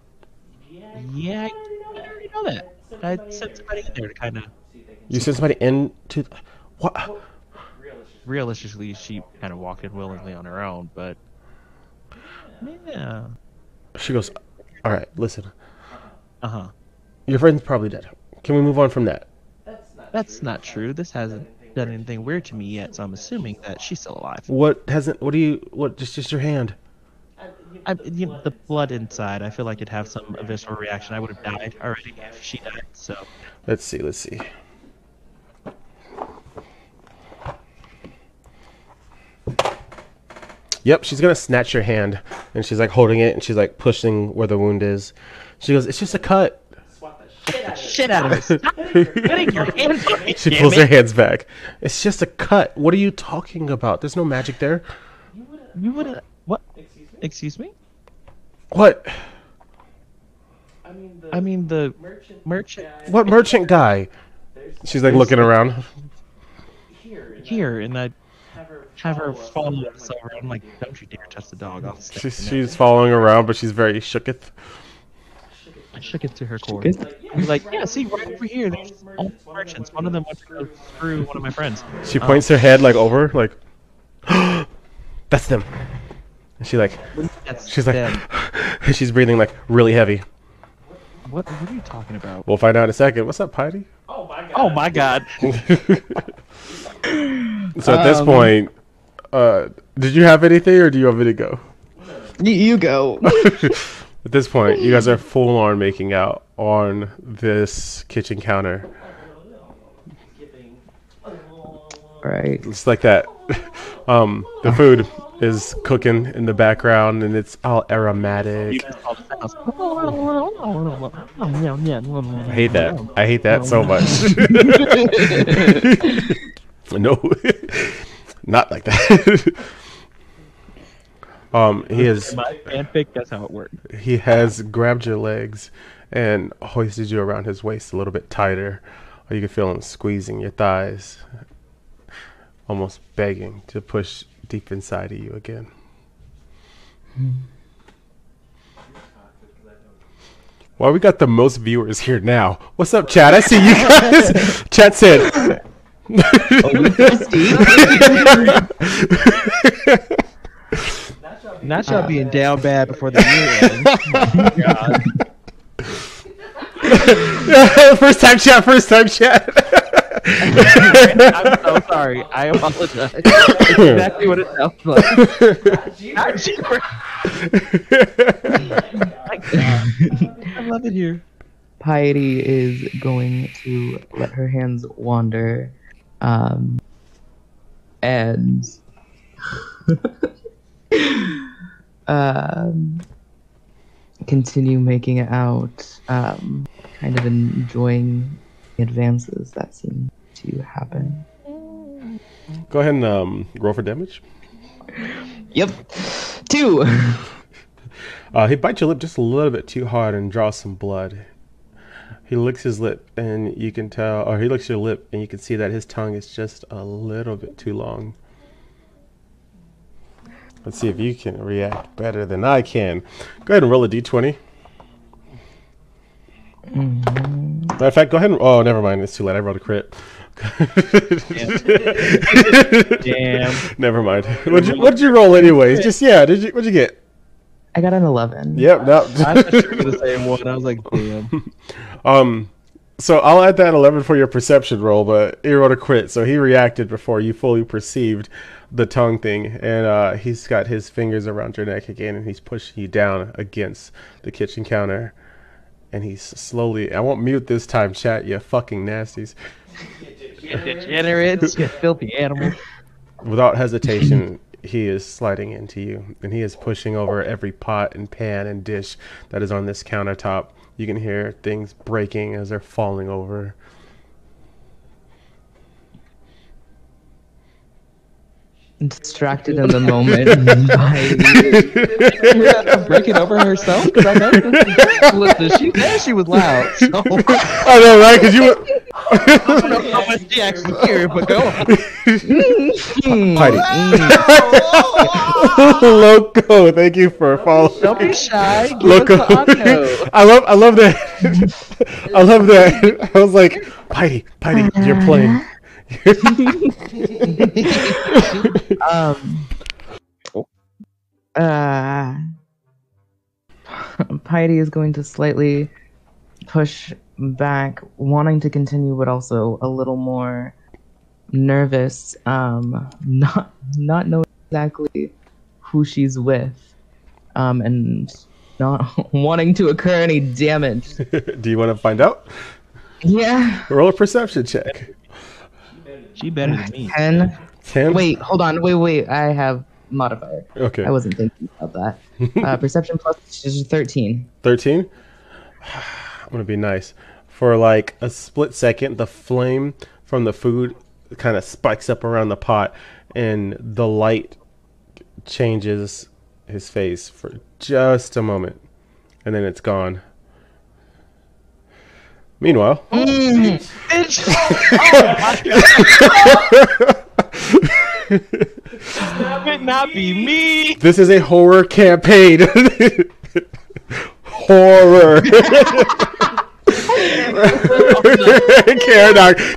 yeah, I already know that. I sent somebody in there to kind of. You sent somebody into what? Realistically, she kind of walked in willingly on her own, but yeah. She goes, "All right, listen. Uh-huh. Your friend's probably dead. Can we move on from that?" That's not true. This hasn't done anything weird to me yet, so I'm assuming that she's still alive. What hasn't? What do you? What? Just your hand. The blood inside, I feel like it'd have some visceral reaction. I would have died already if she died, so. Let's see. Let's see. Yep, she's gonna snatch your hand, and she's like holding it, and she's like pushing where the wound is. She goes, "It's just a cut." Shit out of it. Stop putting your hands on me, She damn pulls it. her hands back. "It's just a cut. What are you talking about? There's no magic there." You would have. What? Excuse me? What? I mean, the merchant What merchant guy? She's like looking around. here, and I have her follow us over. I'm like, don't you dare touch the dog. I'll step in there. She's following around, but she's very shooketh. I shook it to her core. Shooketh? He's like, yeah, see, right over here, there's all the merchants. One of them went to go screw one of my friends. She points her head like over, like, "That's them." And she like, That's she's like, them. she's breathing like really heavy. What are you talking about? We'll find out in a second. What's up, Piety? Oh my god. So at this point, did you have anything, or do you want me to go? You go. At this point, you guys are full on making out on this kitchen counter. Right. It's like that. The food is cooking in the background, and it's all aromatic. I hate that. I hate that so much. No, not like that. He is. My fanfic, that's how it worked. He has grabbed your legs and hoisted you around his waist a little bit tighter. Or you can feel him squeezing your thighs, almost begging to push deep inside of you again. Well, we got the most viewers here now. What's up, chat? I see you guys. Chat said. Not y'all being down bad before the year ends. First time chat. First time chat. I'm so sorry. I apologize. That's exactly what it sounds like. Not cheaper. I love it here. Piety is going to let her hands wander, and continue making it out, kind of enjoying the advances that seem to happen. Go ahead and roll for damage. Yep. 2. He bites your lip just a little bit too hard and draws some blood. He licks his lip, and you can tell, or he licks your lip, and you can see that his tongue is just a little bit too long. Let's see if you can react better than I can. Go ahead and roll a d20. Matter of fact, go ahead and... Oh, never mind. It's too late. I rolled a crit. Damn. Never mind. What'd you roll anyways? Just, yeah. What'd you get? I got an 11. Yep. No. I thought you were the same one. I was like, damn. So I'll add that 11 for your perception roll, but he rolled a crit, so he reacted before you fully perceived the tongue thing, and he's got his fingers around your neck again, and he's pushing you down against the kitchen counter, and he's slowly... I won't mute this time, chat, you fucking nasties. You degenerates, you filthy animal. Without hesitation, he is sliding into you, and he is pushing over every pot and pan and dish that is on this countertop. You can hear things breaking as they're falling over. Distracted in the moment. Breaking over herself? Listen, she said she was loud. So. I know, right? Because you were... I don't know how much she actually hear, but go on. Heidi. Loco, thank you for following. Don't be shy. Give Loco. us the audio. I love that. I love that. I was like, Heidi, you're playing. Piety is going to slightly push back, wanting to continue, but also a little more nervous, not knowing exactly who she's with, and not wanting to occur any damage. Do you want to find out? Yeah. Roll a perception check. She better than me. 10. 10? Wait, hold on. Wait. I have modifier. Okay. I wasn't thinking about that. Perception plus is 13. 13? I'm going to be nice. For like a split second, the flame from the food kind of spikes up around the pot, and the light changes his face for just a moment, and then it's gone. Meanwhile, That would not be me. This is a horror campaign. Horror.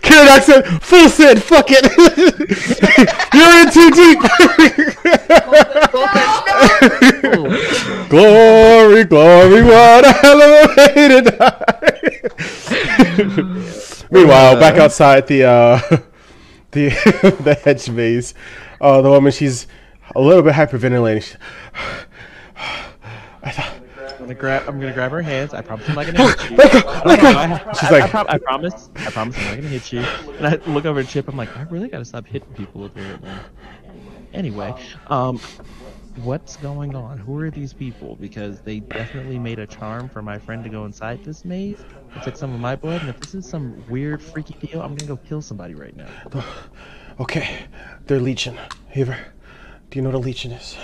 Karadoc said, full send, fuck it. You're in too deep. Glory, what a hell of a way to die. Meanwhile, back outside the hedge maze, the woman, she's a little bit hyperventilating. I'm gonna grab her hands. I promise I'm not gonna hit you. She's like, I promise I'm not gonna hit you. And I look over at Chip. I'm like, I really gotta stop hitting people over here. Anyway, what's going on? Who are these people? Because they definitely made a charm for my friend to go inside this maze. It took some of my blood, and if this is some weird, freaky deal, I'm gonna go kill somebody right now. okay, they're leeching. Haver, do you know what a leeching is?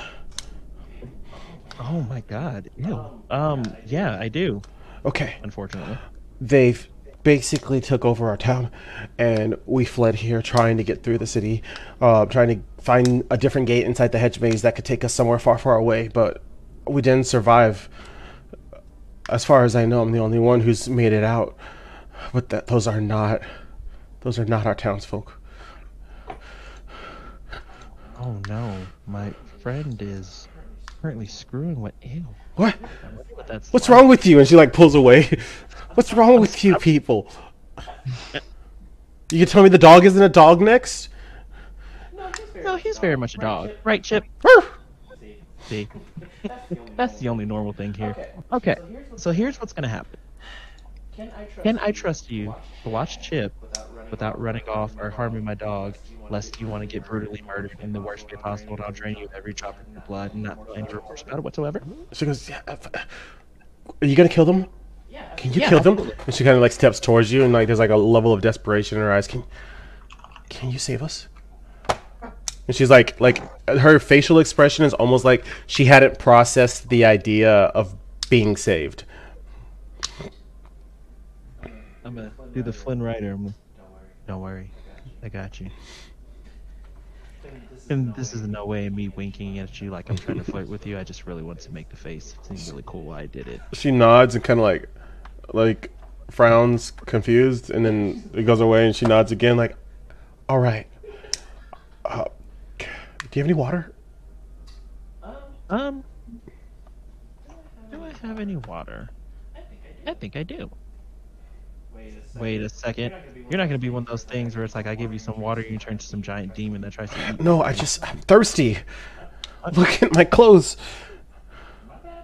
Oh my god. Ew. Yeah, I do. Okay. Unfortunately. They've basically took over our town, and we fled here trying to get through the city, trying to find a different gate inside the hedge maze that could take us somewhere far, far away, but we didn't survive. As far as I know, I'm the only one who's made it out. But those are not our townsfolk. Oh no, my friend is currently screwing with... Ew. What? What's Like. wrong with you? And she like pulls away. What's wrong with you people? You can tell me the dog isn't a dog next? No, he's very much a dog. Right, Chip? See? That's the only normal thing here. Okay, so here's what's gonna happen. Can I trust you to watch Chip without running off or harming my dog, lest you want to get brutally murdered in the worst way possible, and I'll drain you of every drop of your blood and not feel any remorse about it whatsoever? She goes, yeah, are you gonna kill them? Can you kill them? And she kind of like steps towards you, and like there's like a level of desperation in her eyes. Can you save us? And she's like her facial expression is almost like she hadn't processed the idea of being saved. I'm gonna do the Flynn Rider. Don't worry, I got you. And this is in no way me winking at you like I'm trying to flirt with you. I just really wanted to make the face. It seemed really cool while I did it. She nods and kind of like frowns, confused, and then it goes away, and she nods again, like, "All right. Do you have any water?" Um, do I have any water? I think I do. Wait a second. You're not gonna be one of those things where it's like I give you some water and you turn into some giant demon that tries to eat you. No, I'm thirsty. Look at my clothes.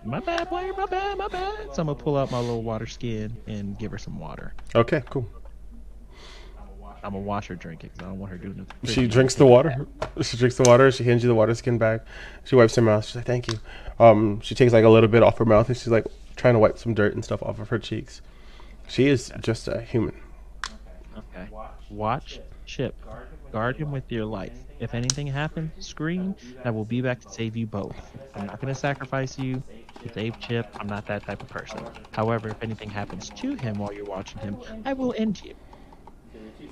My bad, player. My bad. My bad. So I'm gonna pull out my little water skin and give her some water. Okay, cool. I'm gonna watch her drink it because I don't want her doing it. She drinks the water. She drinks the water. She hands you the water skin back. She wipes her mouth. She's like, "Thank you." She takes like a little bit off her mouth, and she's like trying to wipe some dirt and stuff off of her cheeks. She is just a human. Okay. Watch Chip. Guard him with your life. If anything happens, scream. I will be back to save you both. I'm not gonna sacrifice you to save Chip. I'm not that type of person. However, if anything happens to him while you're watching him, I will end you.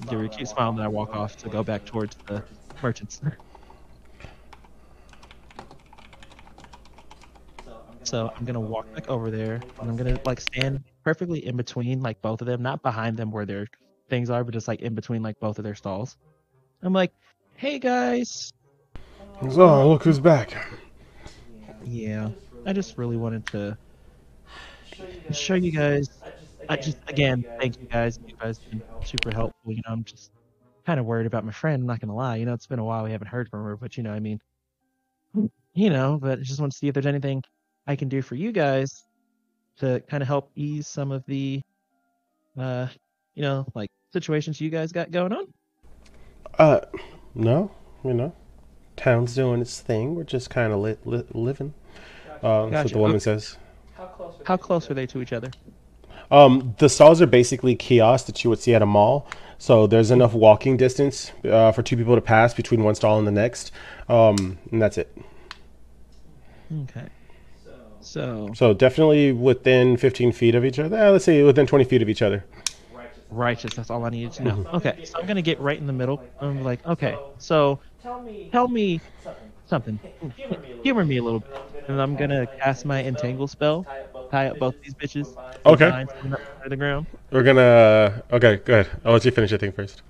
Do a cute smile, and then I walk off to go back towards the merchants. So I'm gonna walk back over there, and I'm gonna like stand perfectly in between like both of them, not behind them where their things are, but just like in between like both of their stalls. I'm like, "Hey guys, Oh, look who's back!" yeah, I just really wanted to show you guys. I just again thank you guys. You guys have been super helpful. You know, I'm just kind of worried about my friend. I'm not gonna lie. You know, it's been a while we haven't heard from her, but you know, I mean, you know, but I just want to see if there's anything I can do for you guys to kind of help ease some of the, you know, like situations you guys got going on. No, town's doing its thing. We're just kind of living. That's what Gotcha. the woman Okay. says. How close are they to each other? The stalls are basically kiosks that you would see at a mall. So there's enough walking distance for two people to pass between one stall and the next, and that's it. Okay. So So definitely within 15 feet of each other. Let's say within 20 feet of each other. righteous. That's all I needed to know. Okay, so I'm gonna get right in the middle. I'm like, okay, so tell me something. Humor me a little bit, and I'm gonna cast my entangle spell, tie up both these bitches. Okay. Vines coming up to the ground. We're gonna. Okay, go ahead. I'll let you finish your thing first.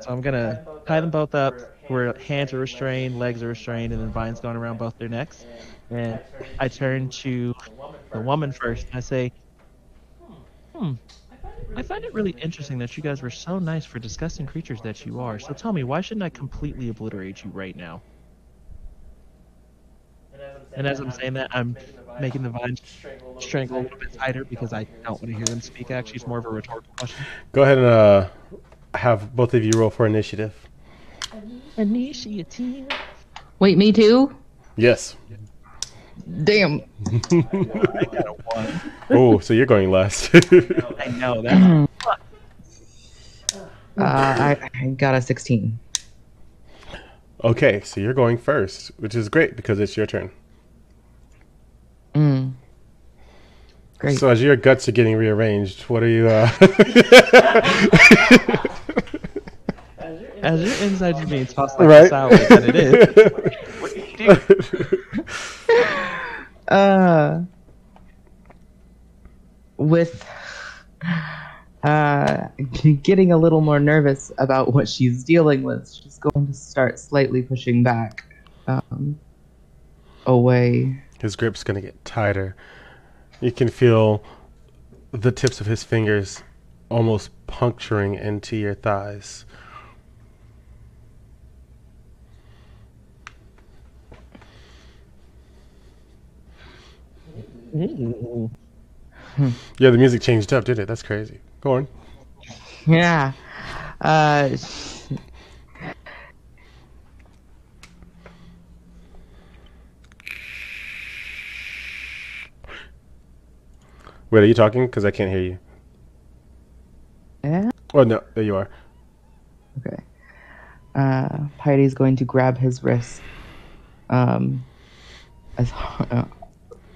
So I'm gonna tie them both up where hands are restrained, legs are restrained, and then vines going around both their necks. And I turn to the woman first, and I say, I find it really interesting that you guys were so nice for disgusting creatures that you are. So tell me, why shouldn't I completely obliterate you right now? And as I'm saying that, I'm making the vines strangle a little bit tighter because I don't want to hear them speak. Actually, it's more of a rhetorical question. Go ahead and have both of you roll for initiative. Initiative. Wait, me too? Yes. Damn. I got a 1. Oh, so you're going last. I know that. I got a 16. Okay, so you're going first, which is great because it's your turn. Great. So as your guts are getting rearranged, what are you? As your insides are being tossed like Right. a salad that it is. What do you do? With getting a little more nervous about what she's dealing with, she's going to start slightly pushing back away. His grip's gonna get tighter. You can feel the tips of his fingers almost puncturing into your thighs. Ooh. Yeah, the music changed up, did it? That's crazy. Go on. Yeah. Wait, are you talking? Because I can't hear you. Yeah. Oh, no. There you are. Okay. Piety's going to grab his wrist as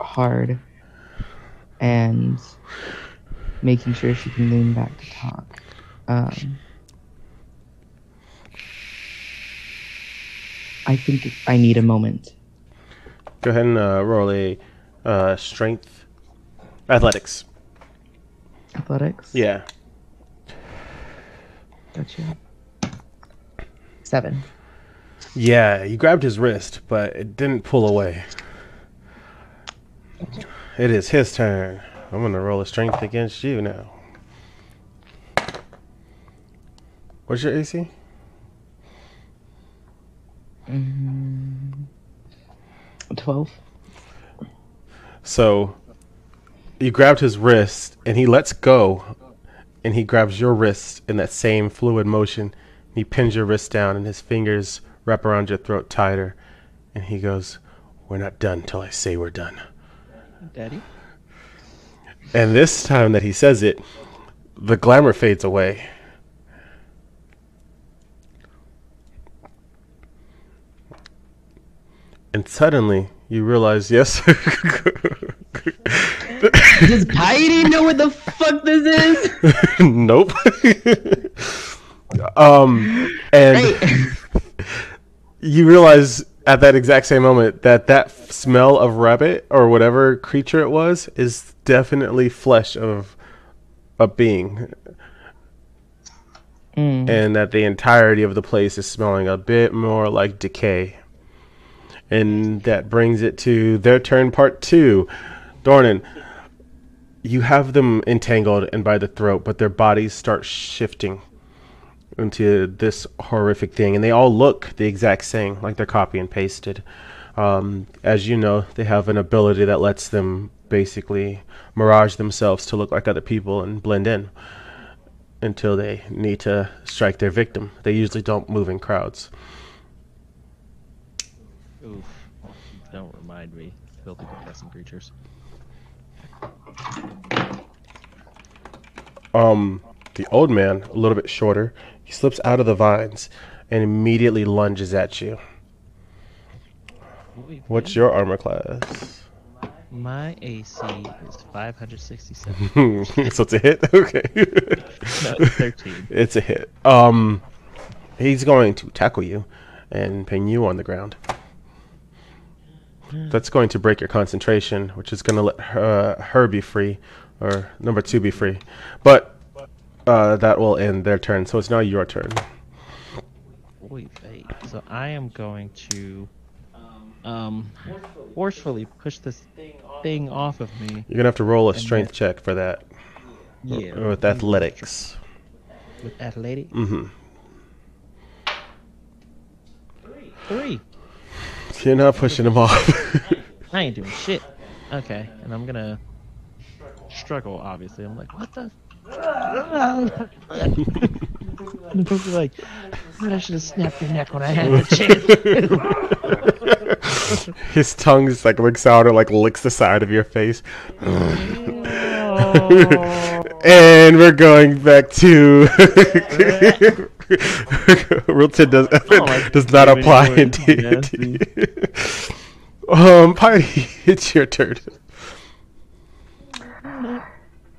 hard and making sure she can lean back to talk. I think I need a moment. Go ahead and roll a strength athletics. Athletics. Yeah. Gotcha. 7. Yeah, you grabbed his wrist, but it didn't pull away. It is his turn. I'm going to roll a strength against you now. What's your AC? 12. So you grabbed his wrist, and he lets go, and he grabs your wrist in that same fluid motion. He pins your wrist down, and his fingers wrap around your throat tighter, and he goes, "We're not done till I say we're done." Daddy? And this time that he says it, the glamour fades away. And suddenly, you realize, yes. Does Piety know what the fuck this is? Nope. And Great. you realize at that exact same moment that smell of rabbit or whatever creature it was is definitely flesh of a being. And that the entirety of the place is smelling a bit more like decay. And that brings it to their turn, part 2. Dornan, you have them entangled and by the throat, but their bodies start shifting into this horrific thing. And they all look the exact same, like they're copy and pasted. As you know, they have an ability that lets them basically mirage themselves to look like other people and blend in until they need to strike their victim. They usually don't move in crowds. Oof. Don't remind me. Filthy, depressing creatures. The old man, a little bit shorter, he slips out of the vines and immediately lunges at you. What's your armor class? My AC is 567. So it's a hit? Okay. No, it's 13. It's a hit. He's going to tackle you and pin you on the ground. That's going to break your concentration, which is going to let her be free, or number 2 be free. But that will end their turn, so it's now your turn. Wait. So I am going to forcefully push this thing off of me. You're going to have to roll a strength check for that. Yeah. With athletics. With athletics? Mm-hmm. 3. You're not pushing him off. I ain't doing shit. Okay, and I'm gonna struggle, obviously. I'm like, what the? And the are like, I should have snapped your neck when I had the chance. His tongue just like licks out or like licks the side of your face. And we're going back to Wilton does not apply in D&D. Party, it's your turn.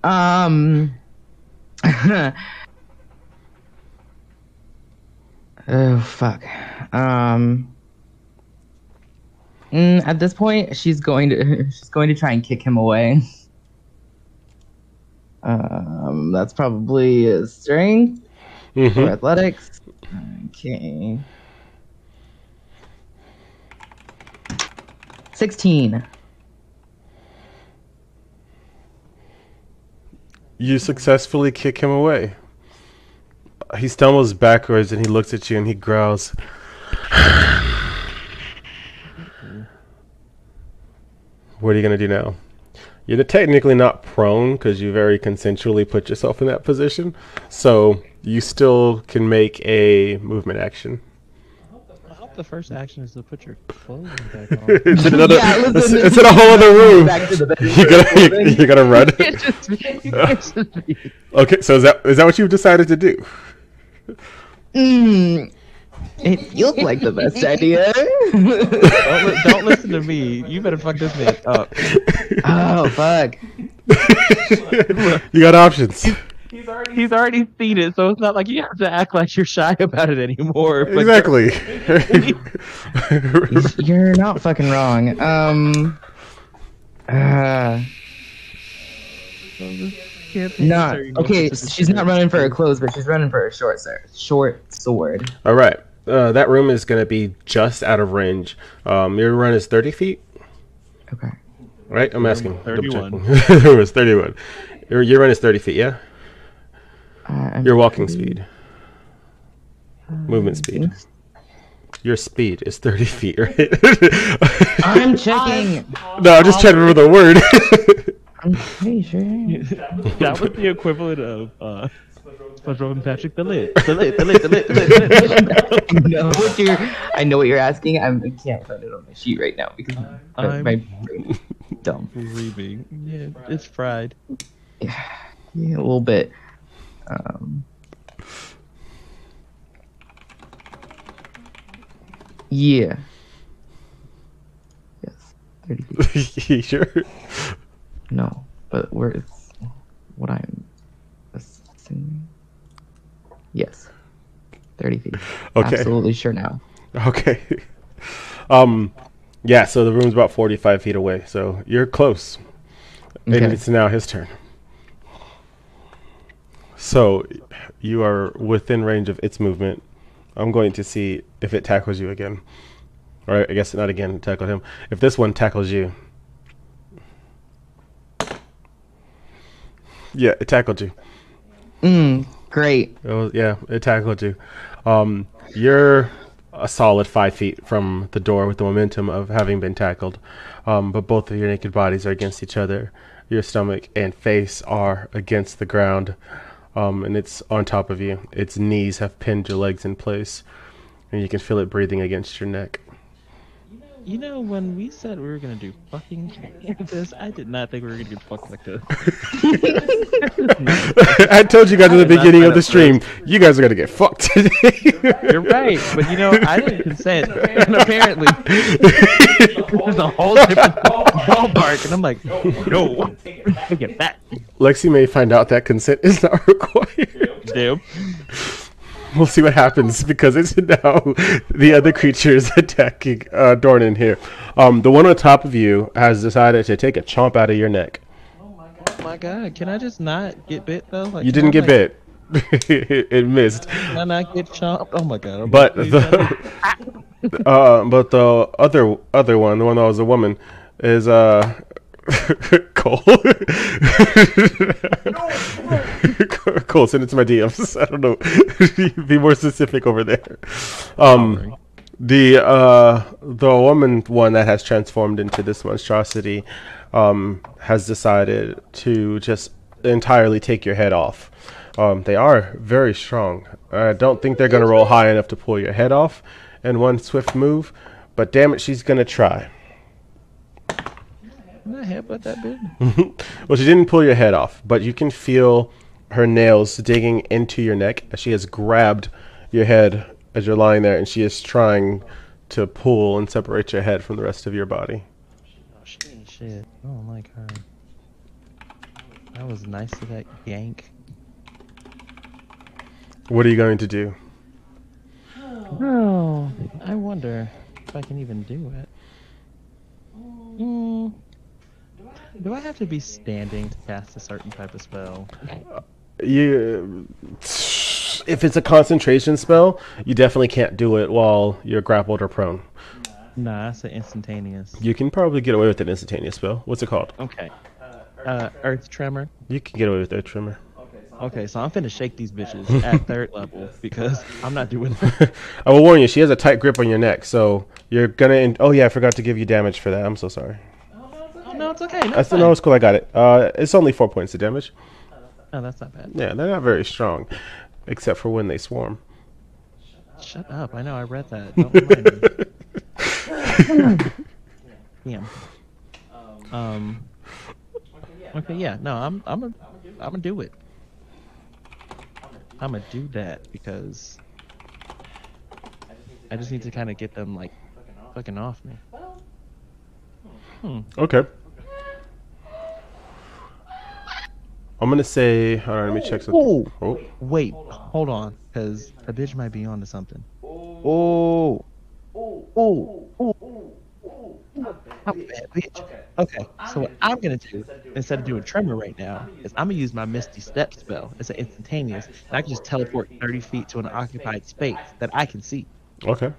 Oh fuck. At this point, she's going to try and kick him away. That's probably a strength or athletics. Okay. 16. You successfully kick him away. He stumbles backwards and he looks at you and he growls. What are you going to do now? You're technically not prone because you very consensually put yourself in that position. So you still can make a movement action. I hope the first action is to put your clothing back on. It's in another. It's in a whole other room. You're gonna run. Okay, so is that what you've decided to do? It feels like the best idea. Don't listen to me. You better fuck this man up. Oh fuck! You got options. He's already seen it, so it's not like you have to act like you're shy about it anymore. Exactly. You're not fucking wrong. Not okay. She's not running for her clothes, but she's running for a short sword. All right. That room is going to be just out of range. Your run is 30 feet. Okay. Right? I'm asking. 31. The room is 31. Your run is 30 feet, yeah? Your walking speed. Movement speed. Your speed is 30 feet, right? I'm checking. No, I'm just trying to remember the word. I'm pretty sure. That was the equivalent of SpongeBob and Patrick the lit. I know what you're asking. I can't find it on my sheet right now because my brain is dumb. Reaming. Yeah, it's fried. Yeah, a little bit. Yeah. Yes. 30 feet. You sure? No, but where it's what I'm assuming. Yes. 30 feet. Okay. Absolutely sure now. Okay. Yeah, so the room's about 45 feet away, so you're close. Okay. And it's now his turn. So you are within range of its movement. I'm going to see if it tackles you again. Or I guess not again, tackle him. If this one tackles you. Yeah, it tackled you. Great. It tackled you. You're a solid 5 feet from the door with the momentum of having been tackled. But both of your naked bodies are against each other. Your stomach and face are against the ground. And it's on top of you. Its knees have pinned your legs in place. And you can feel it breathing against your neck. You know, when we said we were gonna do fucking this, I did not think we were gonna get fucked like this. I told you guys at the beginning of the stream, you guys are gonna get fucked today. You're right, but you know, I didn't consent, and apparently there's a whole different ballpark, and I'm like, no, look at that. Lexi may find out that consent is not required. Damn. We'll see what happens because it's now the other creatures attacking Dornan here. The one on top of you has decided to take a chomp out of your neck. Oh my god, can I just not get bit though? Like, You didn't get bit. It missed. Can I not get chomped? Oh my god. But the other one, the one that was a woman, is Cole. Cole, send it to my DMs. I don't know. Be more specific over there. The woman one that has transformed into this monstrosity has decided to just entirely take your head off. They are very strong. I don't think they're going to roll high enough to pull your head off in one swift move, but damn it, she's going to try. Can I headbutt that bitch? Well, she didn't pull your head off, but you can feel her nails digging into your neck as she has grabbed your head as you're lying there, and she is trying to pull and separate your head from the rest of your body. Oh, shit. I don't like her. That was nice of that yank. What are you going to do? Oh, I wonder if I can even do it. Do I have to be standing to cast a certain type of spell? If it's a concentration spell, you definitely can't do it while you're grappled or prone. Nah, that's an instantaneous. You can probably get away with an instantaneous spell. What's it called? Okay. Earth Tremor. You can get away with Earth Tremor. Okay, so I'm finna shake these bitches at 3rd level because I'm not doing that. I will warn you, she has a tight grip on your neck, so you're gonna. Oh yeah, I forgot to give you damage for that. I'm so sorry. Oh, no, it's okay. No, it's cool. I got it. It's only 4 points of damage. Oh, that's not bad. Yeah, they're not very strong, except for when they swarm. Shut up! I know I read that. Don't remind me. Yeah. Okay. Yeah. No. I'm gonna do it. I'm gonna do that because I just need to kind of get them like fucking off me. Okay. I'm gonna say. Hold on, let me check something. Oh. Wait, hold on, because a bitch might be onto something. Oh. Not bad, bitch. Okay, so what I'm gonna do instead of doing tremor right now is I'm gonna use my Misty Step spell. It's an instantaneous, and I can just teleport 30 feet to an occupied space that I can see. Okay.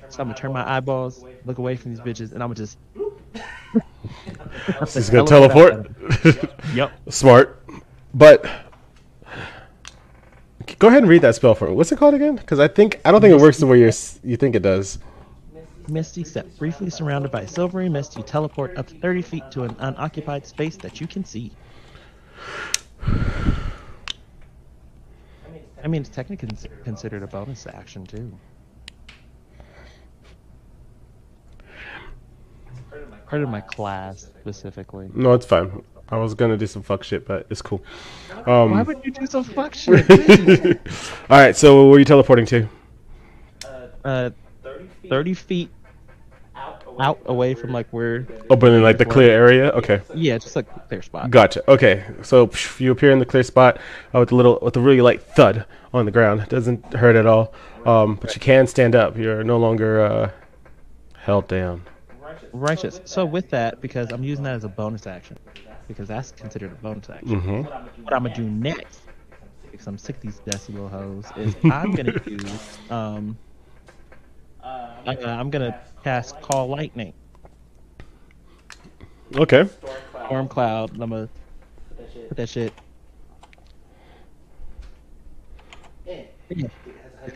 So I'm gonna turn my eyeballs, look away from these bitches, and I'm gonna just. He's gonna teleport. Yep. Smart, but go ahead and read that spell for me. What's it called again? Because I don't think it works the way you think it does. Misty Step. Briefly surrounded by silvery mist, you teleport up to 30 feet to an unoccupied space that you can see. I mean, it's technically considered a bonus action, too. Part of my class, specifically. No, it's fine. I was gonna do some fuck shit, but it's cool. Why would you do some fuck shit? All right, so where are you teleporting to? 30 feet out away from like where. Opening like the clear area. Okay. Yeah, just like a clear spot. Gotcha. Okay, so you appear in the clear spot with a really light thud on the ground. It doesn't hurt at all, but you can stand up. You're no longer held down. Righteous. So with that, because I'm using that as a bonus action, because that's considered a bonus action. Mm-hmm. What I'm gonna do next, because I'm sick of these decibel hoes, is I'm gonna use I'm gonna cast Call Lightning. Okay. Storm Cloud. And I'm gonna put that shit. It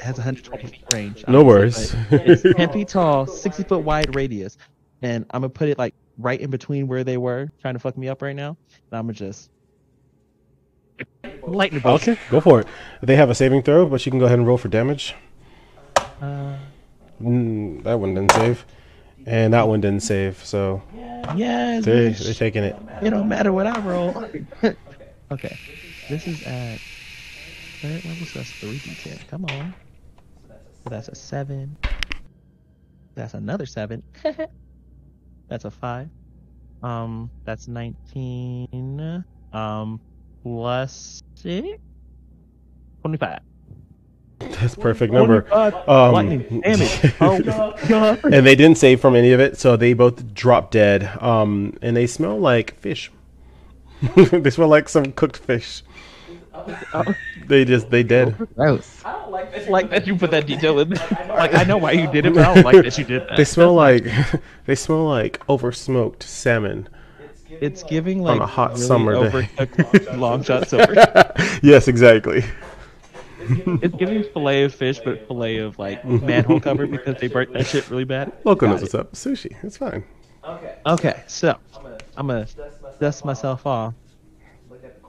has 120 feet range. No worries. It's 10 feet tall, 60 foot wide radius, and I'm gonna put it like right in between where they were trying to fuck me up right now. And I'm gonna just lightning bolt. Okay, go for it. They have a saving throw, but you can go ahead and roll for damage. That one didn't save, and that one didn't save. So yes, they're taking it. It don't matter what I roll. Okay, this is at third level, so that's 3d10. Come on. So that's a 7. That's another 7. That's a 5. That's 19. Plus 6. 25. That's perfect number. Lightning damage. Oh god. And they didn't save from any of it, so they both drop dead. And they smell like fish. They smell like some cooked fish. They dead. Gross. I don't like that you put that detail in there. Like, I know why you did it, but I don't like that you did that. They smell like over smoked salmon. It's giving like on a hot really summer day. overcooked long shot silver. Yes, exactly. It's giving fillet of fish, but fillet of like manhole cover because they burnt that shit really bad. Loco knows what's up. Sushi. It's fine. Okay, so I'm gonna dust myself off.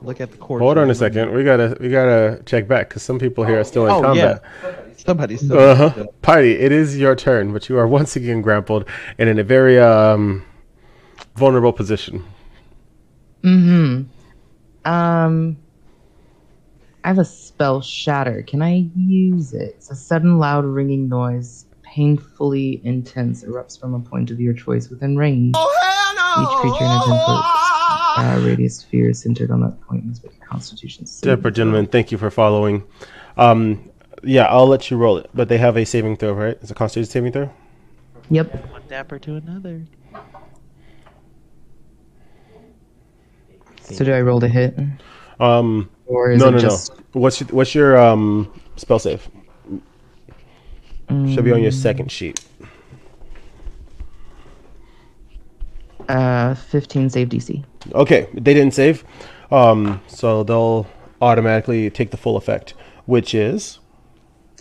Look at the corpse. Hold on a second. We gotta check back because some people here are still in combat. Yeah. Somebody's still. Piety, it is your turn, but you are once again grappled and in a very vulnerable position. I have a spell Shatter. Can I use it? It's a sudden loud ringing noise, painfully intense, erupts from a point of your choice within range. Each creature in a 10-foot radius sphere is centered on that point must make a Constitution save. Dapper gentlemen, thank you for following. Yeah, I'll let you roll it, but they have a saving throw, right? It's a Constitution saving throw. Yep. One dapper to another. So do I roll to hit? Or is no. What's your spell save? Should be on your second sheet. 15 save DC. Okay, they didn't save, so they'll automatically take the full effect, which is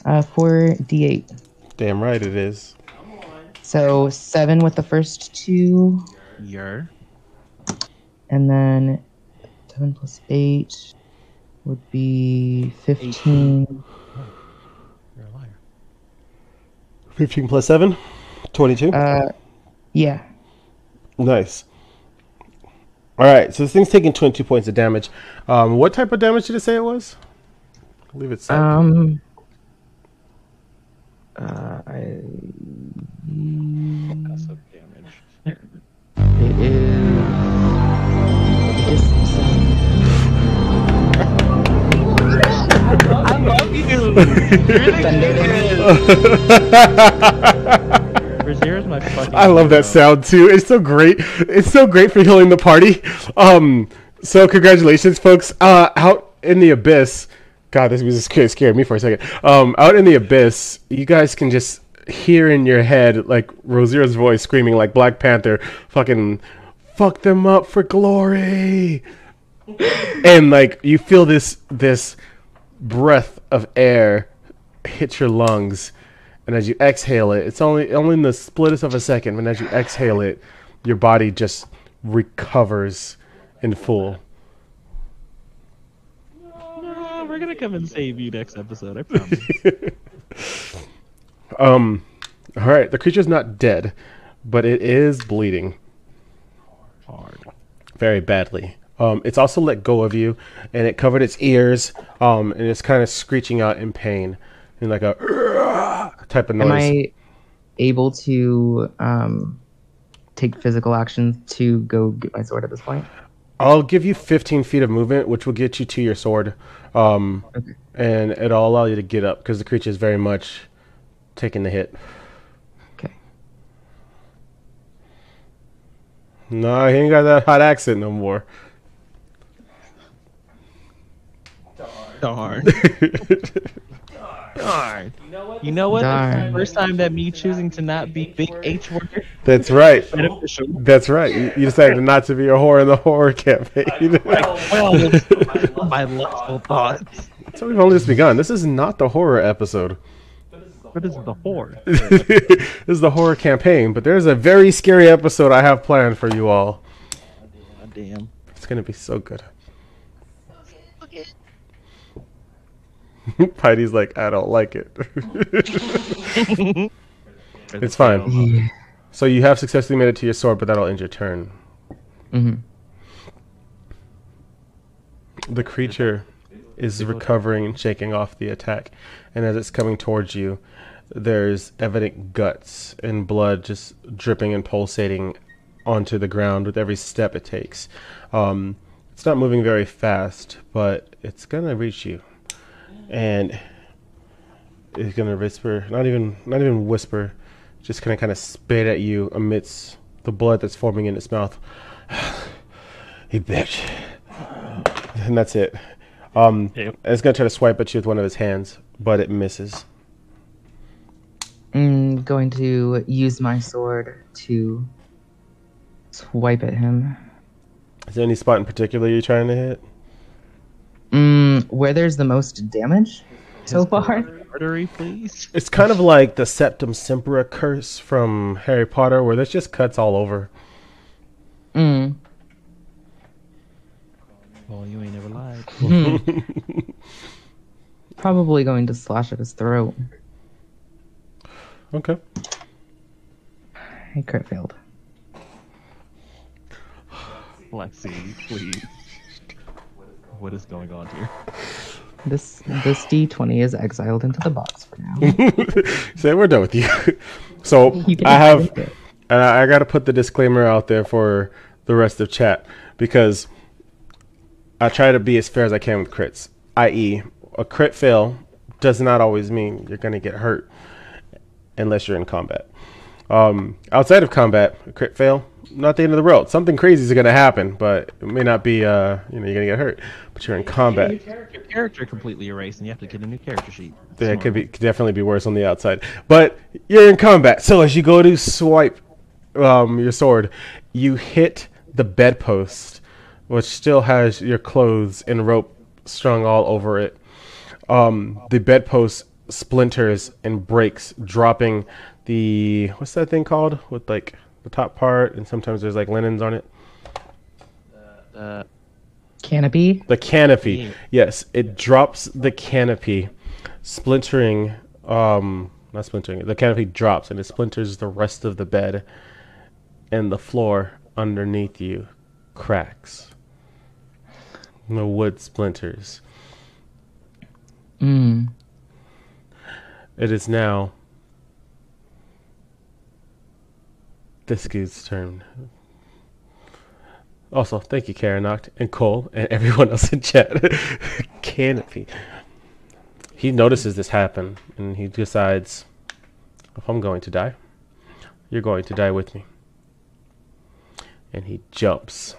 4d8. Damn right it is. So 7 with the first 2. And then 7 plus 8 would be 15. You're a liar. 15 plus 7? 22? Yeah. Nice. Alright, so this thing's taking 22 points of damage. What type of damage did it say it was? I believe it's Concussive damage. It is. I love you. You're the Thunder damage. Brazier is my fucking I love that hero. sound too. It's so great. It's so great for healing the party. So congratulations, folks. Out in the abyss. God, this music scared me for a second. Out in the abyss, you guys can just hear in your head like Rosira's voice screaming like Black Panther, fucking fuck them up for glory. And like you feel this breath of air hit your lungs, and as you exhale it, it's only in the splittest of a second, and as you exhale it, your body just recovers in full. No, we're gonna come and save you next episode. I promise. All right, the creature's not dead, but it is bleeding Hard. very badly. It's also let go of you, and it covered its ears, and it's kind of screeching out in pain, in like a type of noise. Am I able to take physical actions to go get my sword at this point? I'll give you 15 feet of movement, which will get you to your sword, and it'll allow you to get up because the creature is very much taking the hit. Okay. No, he ain't got that hot accent no more. Darn. Darn. You know what? Darn. It's the first time that me choosing to not be big H word That's right. beneficial. That's right. You decided not to be a whore in the horror campaign. Well, my lustful thoughts. So we've only just begun. This is not the horror episode. What is the whore? This is the horror campaign, but there's a very scary episode I have planned for you all. God damn. It's gonna be so good. Pity's like, I don't like it. It's fine. Yeah. So you have successfully made it to your sword, but that'll end your turn. Mm-hmm. The creature is recovering and shaking off the attack, and as it's coming towards you, there's evident guts and blood just dripping and pulsating onto the ground with every step it takes. It's not moving very fast, but it's gonna reach you, and it's gonna whisper, not even whisper, just gonna kind of spit at you amidst the blood that's forming in its mouth. You bitch. And that's it. It's gonna try to swipe at you with one of his hands, but it misses. I'm going to use my sword to swipe at him. Is there any spot in particular you're trying to hit? Where there's the most damage so far? Artery, please. It's kind of like the Septum Sempra curse from Harry Potter, where there's just cuts all over. Mm. Well, you ain't never lied. Probably going to slash at his throat. Okay. I crit failed. Lexi, please. What is going on here? This D20 is exiled into the box for now. So we're done with you. So You can I have, take it. I got to put the disclaimer out there for the rest of chat, because I try to be as fair as I can with crits. I.e., a crit fail does not always mean you're going to get hurt unless you're in combat. Outside of combat, a crit fail, not the end of the world. Something crazy is going to happen, but it may not be, you're going to get hurt. But you're in combat. Your character completely erased, and you have to get a new character sheet. Yeah, it could definitely be worse on the outside. But you're in combat, so as you go to swipe your sword, you hit the bedpost, which still has your clothes and rope strung all over it. The bedpost splinters and breaks, dropping the, what's that thing called, with like the top part, and sometimes there's like linens on it. Canopy? The canopy. Yeah. Yes, it drops the canopy, splintering, not splintering, the canopy drops and it splinters the rest of the bed, and the floor underneath you cracks. The wood splinters. Mm. It is now this dude's turn. Also, thank you, Karanoct and Cole and everyone else in chat. Canopy. He notices this happen, and he decides, if I'm going to die, You're going to die with me. And he jumps.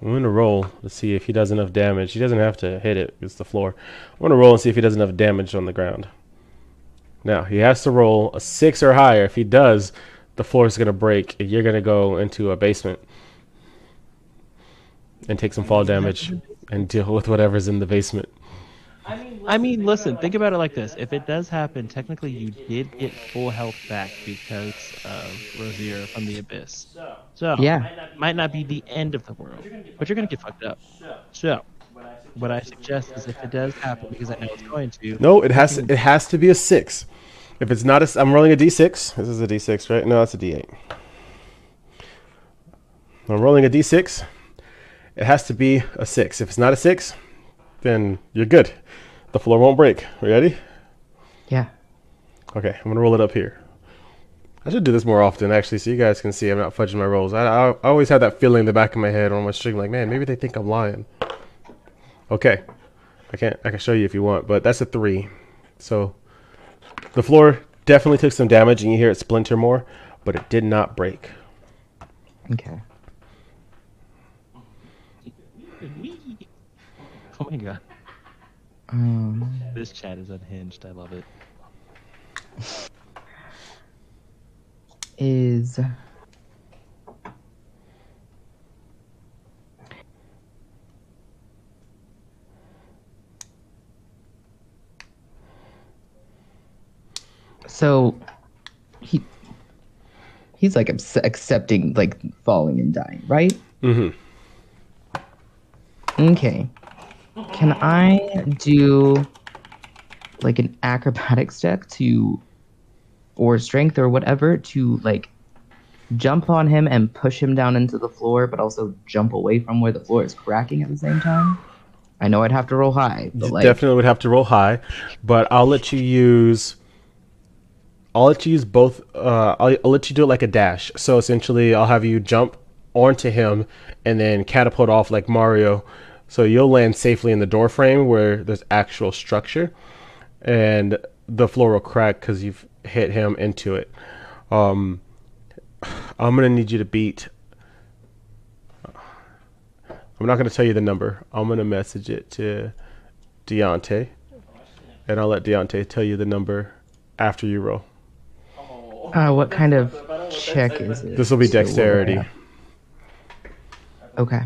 I'm going to roll to see if he does enough damage. He doesn't have to hit it. It's the floor. I'm going to roll and see if he does enough damage on the ground. Now, he has to roll a 6 or higher. If he does, the floor is going to break. And you're going to go into a basement and take some fall damage and deal with whatever's in the basement. I mean, listen, think about it like this. If it does happen, technically you did get full health back because of Rosier from the Abyss. So, Yeah. might not be the end of the world, but you're going to get fucked up. So, what I suggest is if it does happen, because I know it's going to... No, it has to be a 6. If it's not a... I'm rolling a d6. This is a d6, right? No, that's a d8. I'm rolling a d6. It has to be a 6. If it's not a 6, then you're good. The floor won't break. Ready? Yeah. Okay, I'm going to roll it up here. I should do this more often, actually, so you guys can see I'm not fudging my rolls. I always have that feeling in the back of my head on my stream, like, man, maybe they think I'm lying. Okay. I can show you if you want, but that's a 3. So the floor definitely took some damage, and you hear it splinter more, but it did not break. Okay. Oh my god. This chat is unhinged. I love it. Is so he's like accepting like falling and dying, right? Mm-hmm. Okay. Can I do like an acrobatics check or strength or whatever to like jump on him and push him down into the floor, but also jump away from where the floor is cracking at the same time? I know I'd have to roll high, but like... Definitely would have to roll high, but I'll let you use both. I'll let you do it like a dash. So essentially, I'll have you jump onto him and then catapult off like Mario. So you'll land safely in the door frame where there's actual structure, and the floor will crack because you've hit him into it. I'm gonna need you to beat. I'm not gonna tell you the number. I'm gonna message it to Deontay, and I'll let Deontay tell you the number after you roll. What kind of check is it? This will be dexterity. Okay.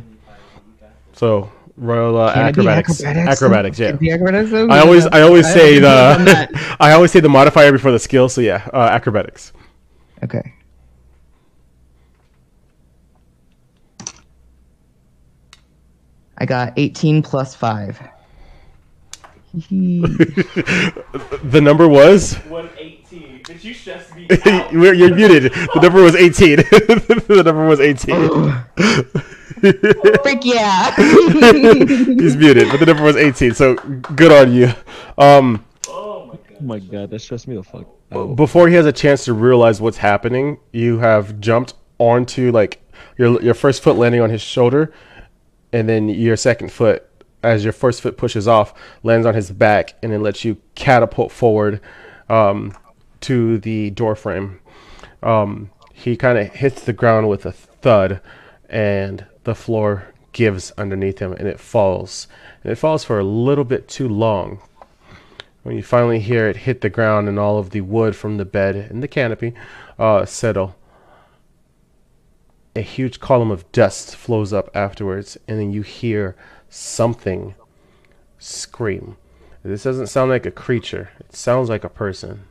So roll Can it be acrobatics. Acrobatics, yeah. Can it be acrobatics? I always say the I always say the modifier before the skill. So yeah, acrobatics. Okay. I got 18 plus 5. The number was 118. Did you stress me? You're muted. The number was 18. The number was 18. Freak yeah! He's muted, but the number was 18. So good on you. Oh my god, that stressed me the fuck out. Before he has a chance to realize what's happening, you have jumped onto like your first foot landing on his shoulder, and then your second foot, as your first foot pushes off, lands on his back, and then lets you catapult forward to the door frame. He kind of hits the ground with a thud, and the floor gives underneath him, and it falls. And it falls for a little bit too long. When you finally hear it hit the ground and all of the wood from the bed and the canopy settle, a huge column of dust flows up afterwards, and then you hear something scream. This doesn't sound like a creature. It sounds like a person.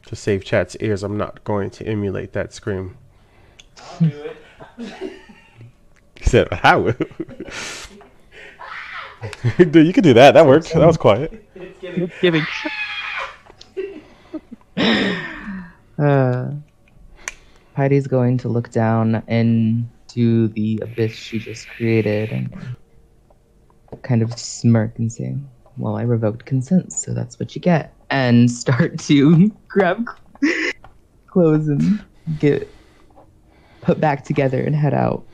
To save chat's ears, I'm not going to emulate that scream. I'll do it. He said, how? Dude, you could do that. That worked. That was quiet. It's getting Giving. Heidi's going to look down into the abyss she just created and kind of smirk and say, well, I revoked consent, so that's what you get. And start to grab clothes and get put back together and head out.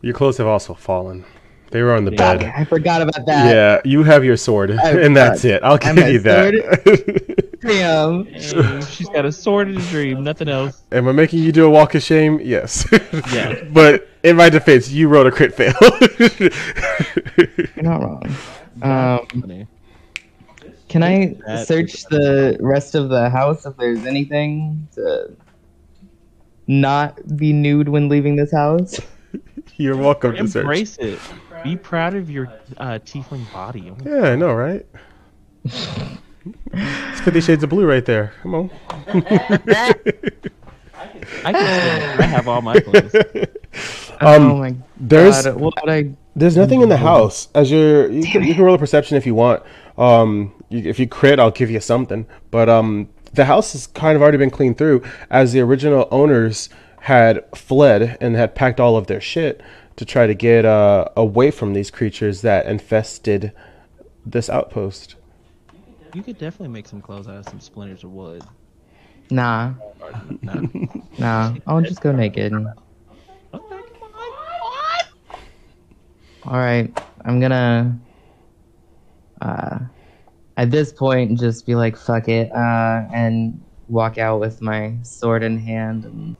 Your clothes have also fallen. They were on the Yeah. bed. I forgot about that. Yeah, you have your sword, and that's it. I'll give my you that. Damn. Hey, she's got a sword and a dream, nothing else. Am I making you do a walk of shame? Yes. Yeah. But in my defense, you wrote a crit fail. You're not wrong. Funny. Can I That search the rest of the house if there's anything to not be nude when leaving this house? You're welcome to search. Embrace it. Be proud of your tiefling body. Yeah, I know, right? It's 50 Shades of Blue right there. Come on. I can. I have all my clothes. Oh my There's god! What would I? there's nothing in the house. As you can roll a perception if you want. If you crit, I'll give you something. But the house has kind of already been cleaned through, as the original owners had fled and had packed all of their shit to try to get away from these creatures that infested this outpost. You could definitely make some clothes out of some splinters of wood. Nah, No. nah. I'll just go naked. Okay, come on. All right, I'm gonna. At this point, just be like, fuck it, and walk out with my sword in hand and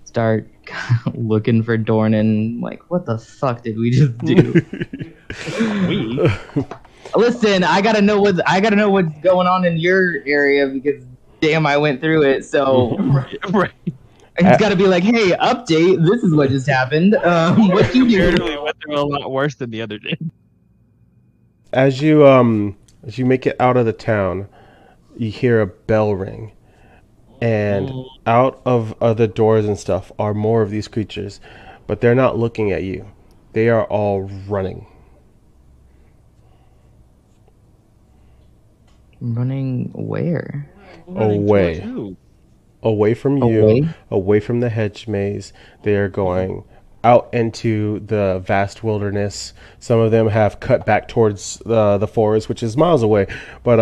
start looking for Dornan. Like, what the fuck did we just do? We. Listen, I gotta know what's going on in your area because damn, I went through it. So Right. he's gotta be like, hey, update. This is what just happened. What you do? Apparently went through a lot worse than the other day. As you make it out of the town, you hear a bell ring, and out of other doors and stuff are more of these creatures, but they're not looking at you. They are all running. Running where? Away. Away from you, Away? away from the hedge maze. They are going out into the vast wilderness. Some of them have cut back towards the forest, which is miles away, but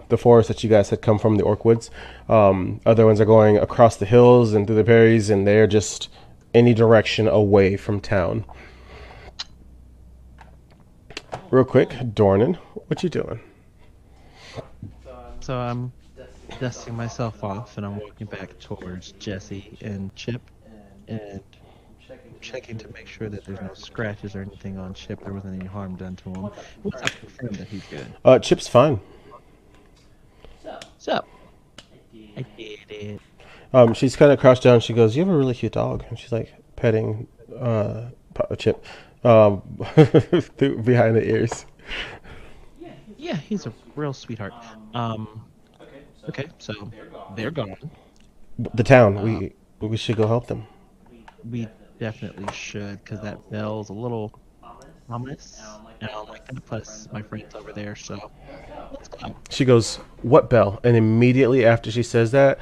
the forest that you guys had come from, the orc woods. Other ones are going across the hills and through the prairies, and they're just any direction away from town. Real quick, Dornan, what you doing? So I'm dusting myself off and I'm walking back towards Jesse and Chip and checking to make sure that there's no scratches or anything on Chip. There wasn't any harm done to him. What's up confirm that he's good? Chip's fine. So I did it. She's kind of crouched down. She goes, "You have a really cute dog." And she's like petting Chip behind the ears. Yeah, he's a real sweetheart. Okay, so they're gone. The town. We should go help them. We definitely should, because that bell's a little ominous. And I don't like that. Plus, my friend's over there, so let's go. She goes, "What bell?" And immediately after she says that,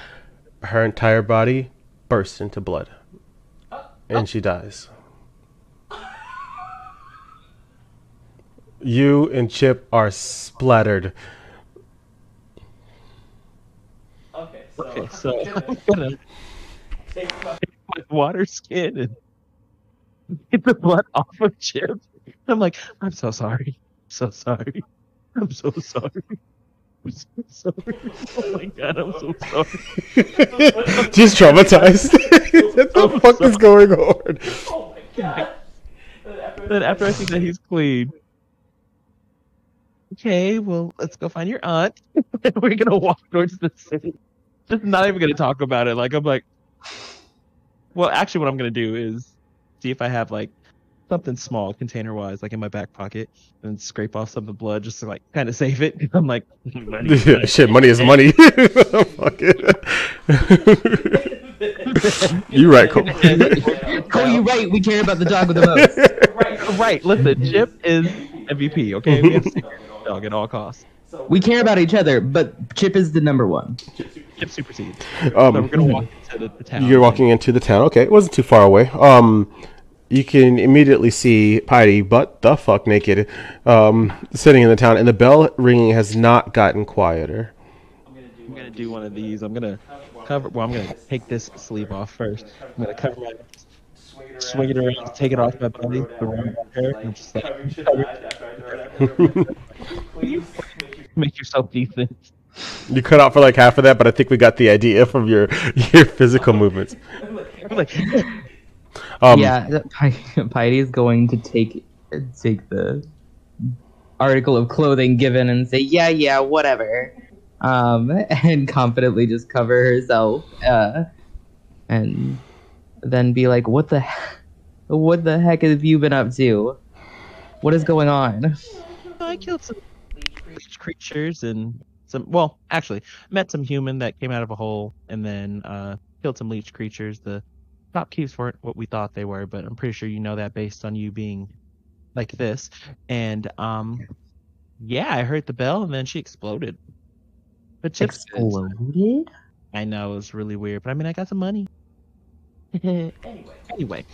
her entire body bursts into blood, and she dies. You and Chip are splattered. Okay, so I'm gonna take my water skin and get the blood off of Chip. I'm like, I'm so sorry. So sorry. I'm so sorry. I'm so sorry. Oh my god, I'm so sorry. She's traumatized. What the fuck is going on? Oh my god. Then after I see that he's clean, okay, well, let's go find your aunt. We're gonna walk towards the city. Just not even gonna talk about it. Like I'm like, well, actually, what I'm gonna do is see if I have like something small, container-wise, like in my back pocket, and scrape off some of the blood just to like kind of save it. I'm like, money. Shit, money is money. Fuck it. You right, Cole. Cole, you right. We care about the dog with the most. Right. Listen, Chip is MVP. Okay, we have to secure the dog at all costs. We care about each other, but Chip is the number one. Chip supersedes. So we're gonna walk into the town. You're walking into the town. Okay, it wasn't too far away. You can immediately see Piety, butt the fuck naked, sitting in the town, and the bell ringing has not gotten quieter. I'm gonna do one of these. I'm gonna cover. Well, I'm gonna take this sleeve off first. I'm gonna cover my swing it around, take it off my belly, the wrong hair, and I'm just like, Covering shit's eyes after I throw that. Please make you. make yourself decent. You cut out for like half of that, but I think we got the idea from your physical movements. I'm like, Yeah, Piety is going to take the article of clothing given and say, yeah, whatever, and confidently just cover herself, and then be like, what the heck have you been up to? What is going on? I killed some leech creatures and well, actually, met some human that came out of a hole, and then killed some leech creatures. The shopkeepers weren't what we thought they were, but I'm pretty sure you know that based on you being like this. And yeah, I heard the bell, and then she exploded. But Chip's good. Exploded? I know, it was really weird, but I mean, I got some money. Anyway,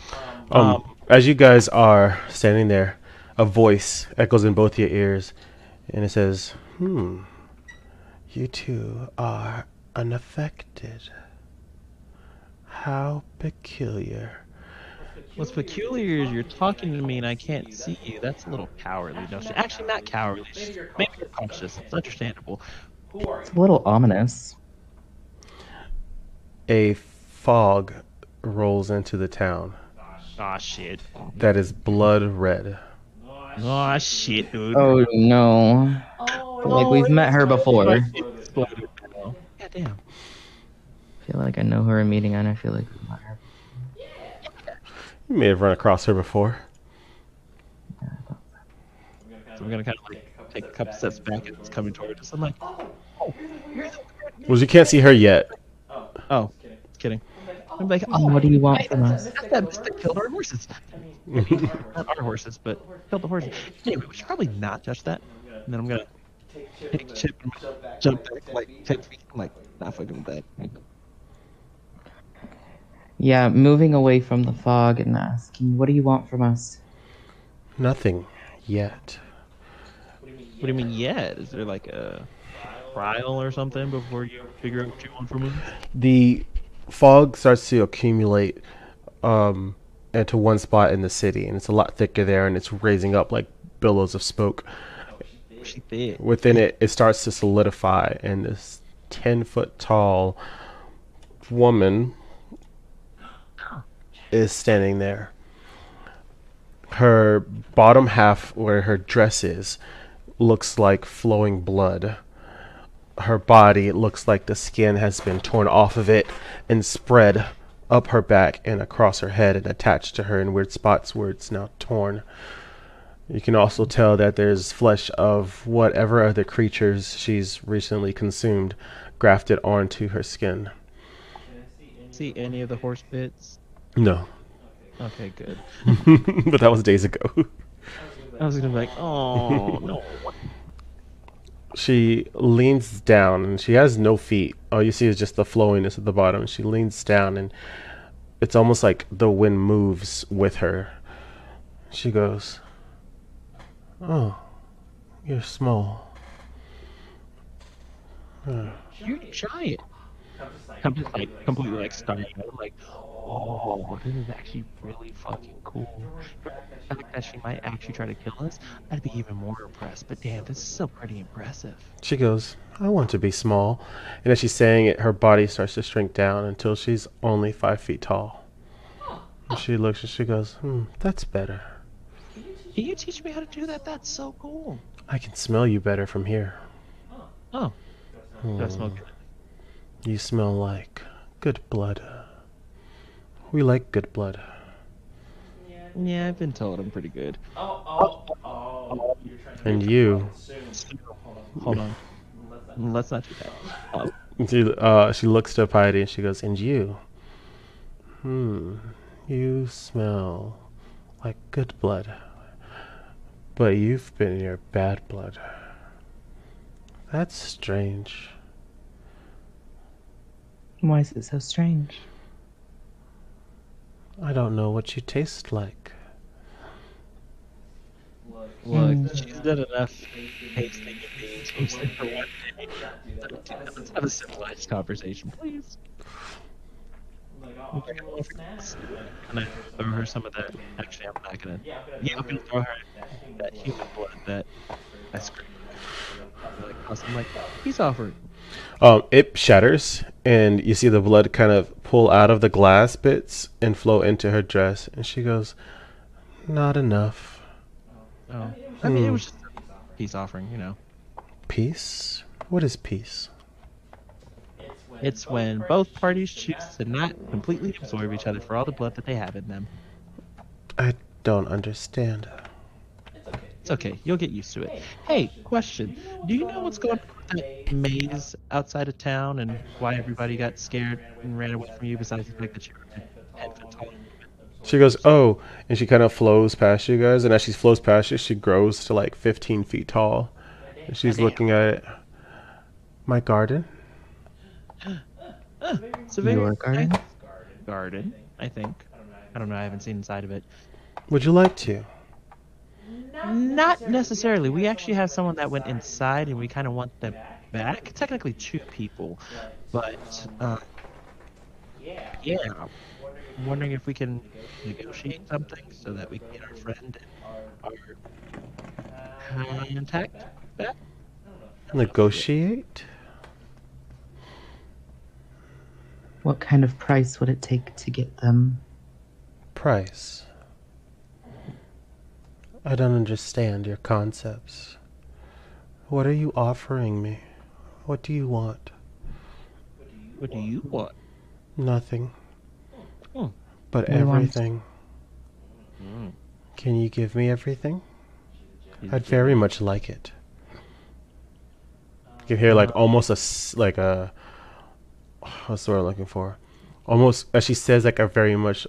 As you guys are standing there, a voice echoes in both your ears, and it says, you two are unaffected. How peculiar. what's peculiar is you're talking to me and I can't see you. That's a little cowardly, don't you? Actually, not cowardly. Maybe you're cautious. It's understandable. It's a little ominous. A fog rolls into the town Aw, shit. that is blood red. Aw, shit, dude. Oh no! Like we've met her before. I Exploded. Goddamn. feel like I know who we're meeting, and I feel like we've met her. You may have run across her before. So I'm gonna kind of like take a couple steps back and it's coming toward us. I'm like, oh, you're the Well, you can't see her yet. Oh, kidding. I'm like, Oh, what do you want from us? that's that bitch that killed our horses. Not our horses, but killed the horses. Anyway, we should probably not touch that. And then I'm gonna take Chip and jump back like 10 feet. I'm like, not fucking with that. Yeah, moving away from the fog and asking, what do you want from us? Nothing yet. What do you mean yet? Is there like a trial or something before you figure out what you want from me? The fog starts to accumulate into one spot in the city, and it's a lot thicker there, and it's raising up like billows of smoke. She did. Within it, it starts to solidify, and this 10-foot tall woman is standing there. Her bottom half, where her dress is, looks like flowing blood. Her body looks like the skin has been torn off of it and spread up her back and across her head and attached to her in weird spots where it's now torn. You can also tell that there's flesh of whatever other creatures she's recently consumed grafted onto her skin. See any of the horse bits? No. Okay, good. But that was days ago. I was gonna be like, oh no. She leans down and she has no feet. All you see is just the flowiness at the bottom. She leans down and it's almost like the wind moves with her. She goes, "Oh, you're small." You're giant. I'm just like completely like stunned. I'm like, oh, this is actually really fucking cool. The fact that she might actually try to kill us, I'd be even more impressed. But damn, this is so pretty impressive. She goes, "I want to be small." And as she's saying it, her body starts to shrink down until she's only 5 feet tall. And she looks and she goes, "That's better. Can you teach me how to do that? That's so cool. I can smell you better from here. Oh, do I smell good? You smell like good blood. We like good blood." Yeah, I've been told I'm pretty good. And you, Hold on. Let's not do that. she looks to Piety and she goes, "And you, you smell like good blood, but you've been near bad blood. That's strange." Why is it so strange? "I don't know what you taste like." Look, she's done enough tasting of beans mostly for one day. Let's have a civilized conversation, please. We'll bring him over. And I throw her some of that. Actually, I'm not gonna. Yeah, I'm gonna throw her that human blood that I scraped. I'm like, peace offering. It shatters, and you see the blood kind of pull out of the glass bits and flow into her dress. And she goes, "Not enough." Oh, I mean, it was just a peace offering, you know. Peace? What is peace? It's when both parties choose to not completely absorb each other for all the blood that they have in them. I don't understand. It's okay. You'll get used to it. Hey, question. Do you know what's going on with that maze outside of town and why everybody got scared and ran away from you besides the fact that you were 10 foot tall? She goes, "Oh," and she kind of flows past you guys. And as she flows past you, she grows to like 15 feet tall. And she's looking at it. My garden? It's a very Your garden? nice garden, I think. I don't know. I haven't seen inside of it. Would you like to? Not necessarily. We actually have someone that went inside, and we kind of want them back. Technically, 2 people, but yeah. I'm wondering if we can negotiate something so that we can get our friend and our contact back. Negotiate? What kind of price would it take to get them? Price. I don't understand your concepts. What are you offering me? What do you want? What do you want? Nothing. Hmm. But We want- everything. Can you give me everything? I'd very much like it. You can hear like almost like a what's the word I'm looking for? Almost as she says like I'd very much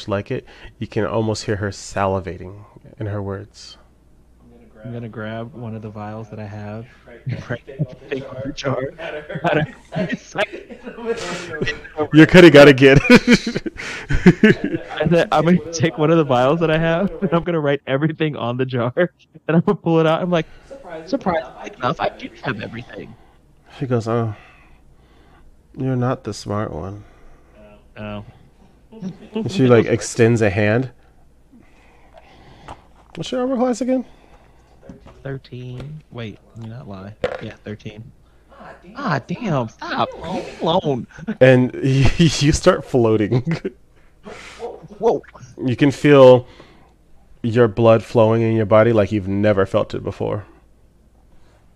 like it. You can almost hear her salivating in her words. I'm gonna grab one of the vials that I have, take the jar. You're cutting out again. And then I'm gonna take one of the vials that I have, and I'm gonna write everything on the jar, and I'm gonna pull it out. I'm like, surprisingly enough, I do have everything. She goes, "Oh, you're not the smart one." Oh. And she like extends a hand. What's your armor class again? 13. Wait, let me not lie. Yeah, 13. Ah, damn, stop. Leave me alone. And you start floating. Whoa. You can feel your blood flowing in your body like you've never felt it before.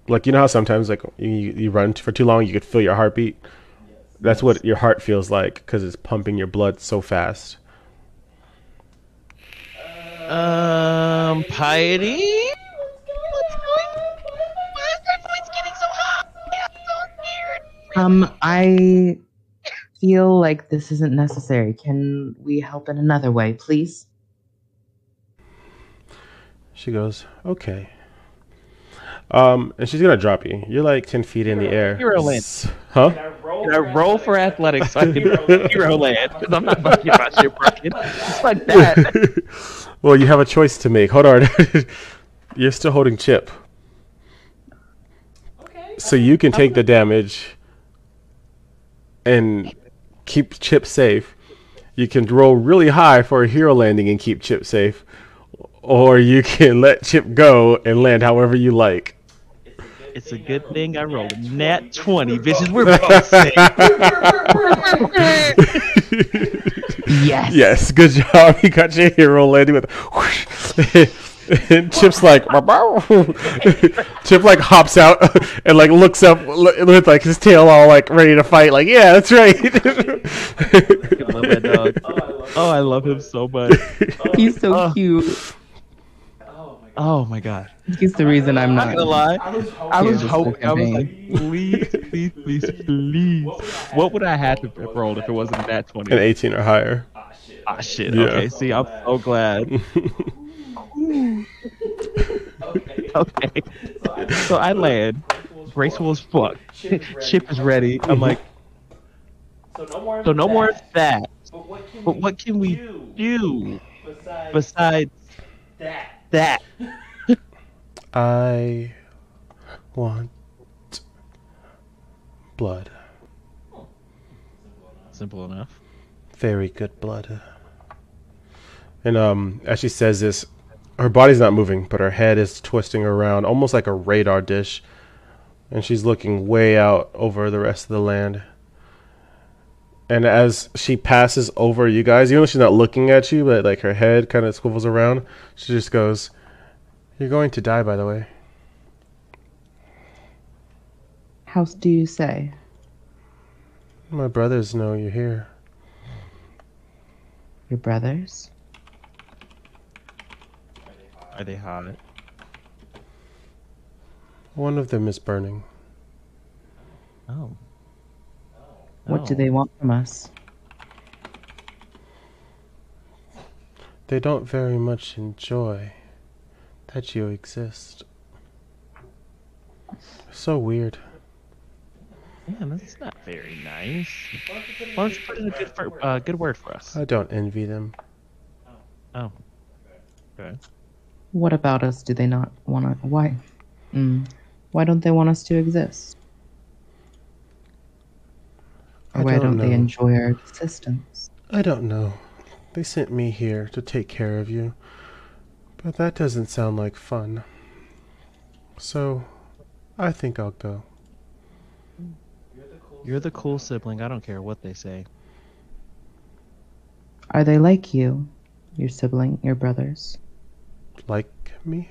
Like, you know how sometimes like you run for too long, you could feel your heartbeat? That's what your heart feels like because it's pumping your blood so fast. Piety? What's going on? Why is that voice getting so hot? I'm so scared. I feel like this isn't necessary. Can we help in another way, please? She goes, "Okay." And she's gonna drop you. You're like 10 feet in the air. Hero land. Huh? Can I roll for athletics so I can hero land? Because I'm not about to get my shit broken. Just like that. Well, you have a choice to make. Hold on. You're still holding Chip. So you can take the damage and keep Chip safe. You can roll really high for a hero landing and keep Chip safe. Or you can let Chip go and land however you like. It's a good thing I rolled a nat 20, bitches. We're both safe. Yes. Yes, good job. You got your hero landing with whoosh. And Chip's like Chip like hops out and like looks up with like his tail all like ready to fight. Like, yeah, that's right. I love that dog. Oh, I love him so much. He's so cute. Oh my god. He's the reason I'm I'm not. not gonna lie. I was Here's hoping. the I was thing. like, please. What would I have to have rolled if it wasn't that 20? An 18 or higher. Ah, shit. Yeah. Okay, see, I'm so glad. Okay. So I land. Graceful as fuck. Chip is ready. I'm like, so no more of that. But what can we do besides that? I want blood. Simple enough. very good blood. And as she says this, her body's not moving, but her head is twisting around, almost like a radar dish. And she's looking way out over the rest of the land. And as she passes over you guys, even though she's not looking at you, but like her head kind of swivels around, she just goes, "You're going to die, by the way." How do you say? My brothers know you're here. Your brothers? Are they hot? One of them is burning. Oh. What do they want from us? They don't very much enjoy that you exist. So weird. Yeah, that's not very nice. Why don't you put in a good word for us? I don't envy them. Oh. Okay. What about us do they not want to... Why? Why don't they want us to exist? Or I why don't they know. enjoy our existence? I don't know. They sent me here to take care of you. But that doesn't sound like fun. So, I think I'll go. You're the cool sibling. I don't care what they say. Are they like you? Your sibling, your brothers? Like me?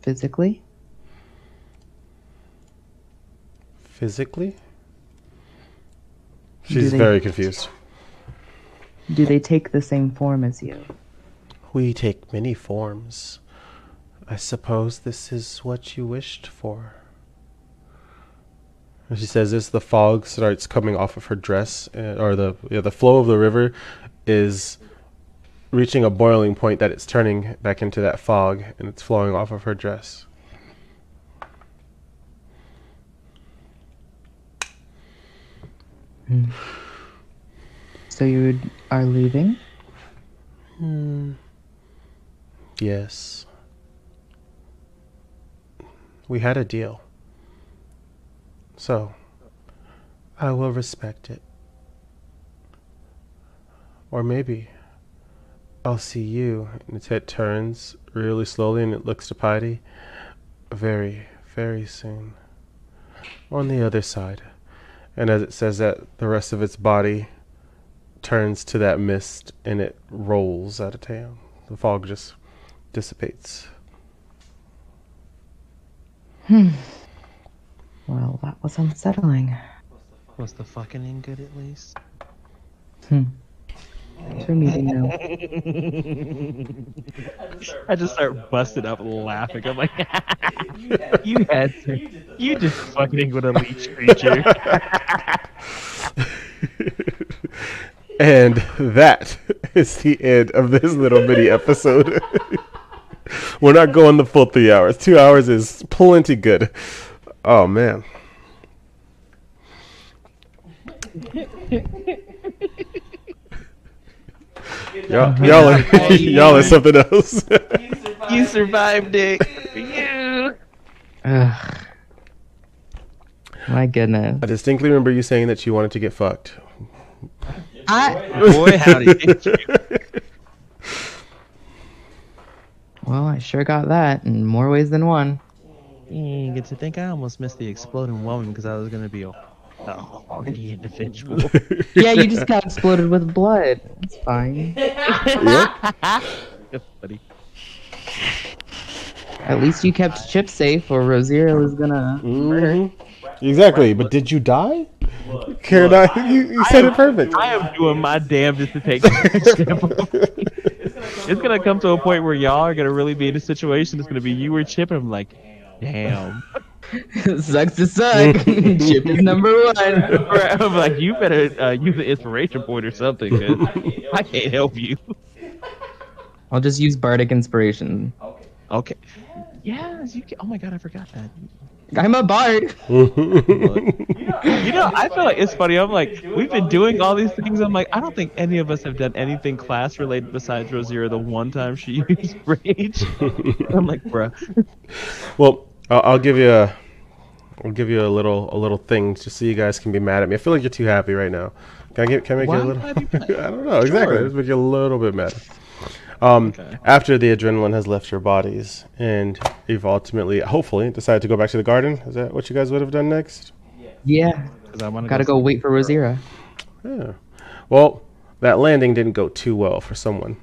Physically? Physically? Do She's they- very confused. Do they take the same form as you? We take many forms. I suppose this is what you wished for. As she says this, the fog starts coming off of her dress, or the flow of the river is reaching a boiling point that it's turning back into that fog, and it's flowing off of her dress. So you are leaving? Yes. We had a deal. So, I will respect it. Or maybe I'll see you. And its head turns really slowly and it looks to Piety. Very, very soon. On the other side. And as it says that, the rest of its body turns to that mist and it rolls out of town. The fog just dissipates. Well, that was unsettling. Was the fucking in good at least? For me to know. I just start busting up laughing. I'm like, you just fucking with a leech creature. And that is the end of this little mini episode. We're not going the full 3 hours. 2 hours is plenty good. Oh, man. Y'all are something else. You survived it. You. Ugh. My goodness. I distinctly remember you saying that you wanted to get fucked. Boy, howdy. Well, I sure got that in more ways than one. You get to think I almost missed the exploding woman because I was going to be a horny individual. Yeah, you just got exploded with blood. It's fine. That's funny. At least you kept Chip safe, or Rosario was gonna. Exactly, but did you die? Karen, you said it perfect. I am doing my damnedest to take care of Chip. It's going to come to a point where y'all are going to really be in a situation. It's going to be you or Chip, and I'm like, damn. Sucks to suck. Chip is number one. I'm like, you better use an inspiration point or something, because I can't help you. I'll just use bardic inspiration. Okay. Yes, you can. Oh my god, I forgot that. I'm a bard. You know, I feel like it's funny. I'm like, we've been doing all these things. I'm like, I don't think any of us have done anything class related besides Rosier the one time she used rage. I'm like, bruh. Well, I'll give you I'll give you a little thing just so you guys can be mad at me. I feel like you're too happy right now. Can I make Why you a would little? I be mad? I don't know exactly. Sure. Just make you a little bit mad. Okay. After the adrenaline has left your bodies, and you've ultimately, hopefully, decided to go back to the garden. Is that what you guys would have done next? Yeah. 'Cause I want Gotta go wait for Rosira. Yeah. Well, that landing didn't go too well for someone,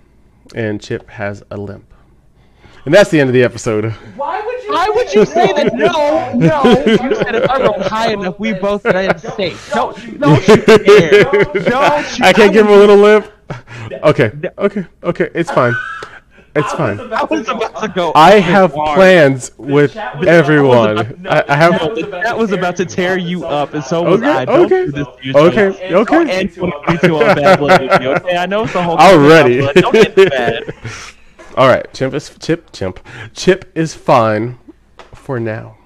and Chip has a limp. And that's the end of the episode. Why would you say that? No. You said if I rolled high enough, we both said safe. Don't you dare. Don't you. I can't give him a little limp. Okay. It's fine. It's fine. I was about to go. I have plans with everyone. I have. That was about to tear you up, and so was I. Don't Okay. do this to yourself. Okay. And 2022 on bad blood with me, okay? I know it's a whole. Already. Bad blood. Don't get bad. All right. Chip is fine for now.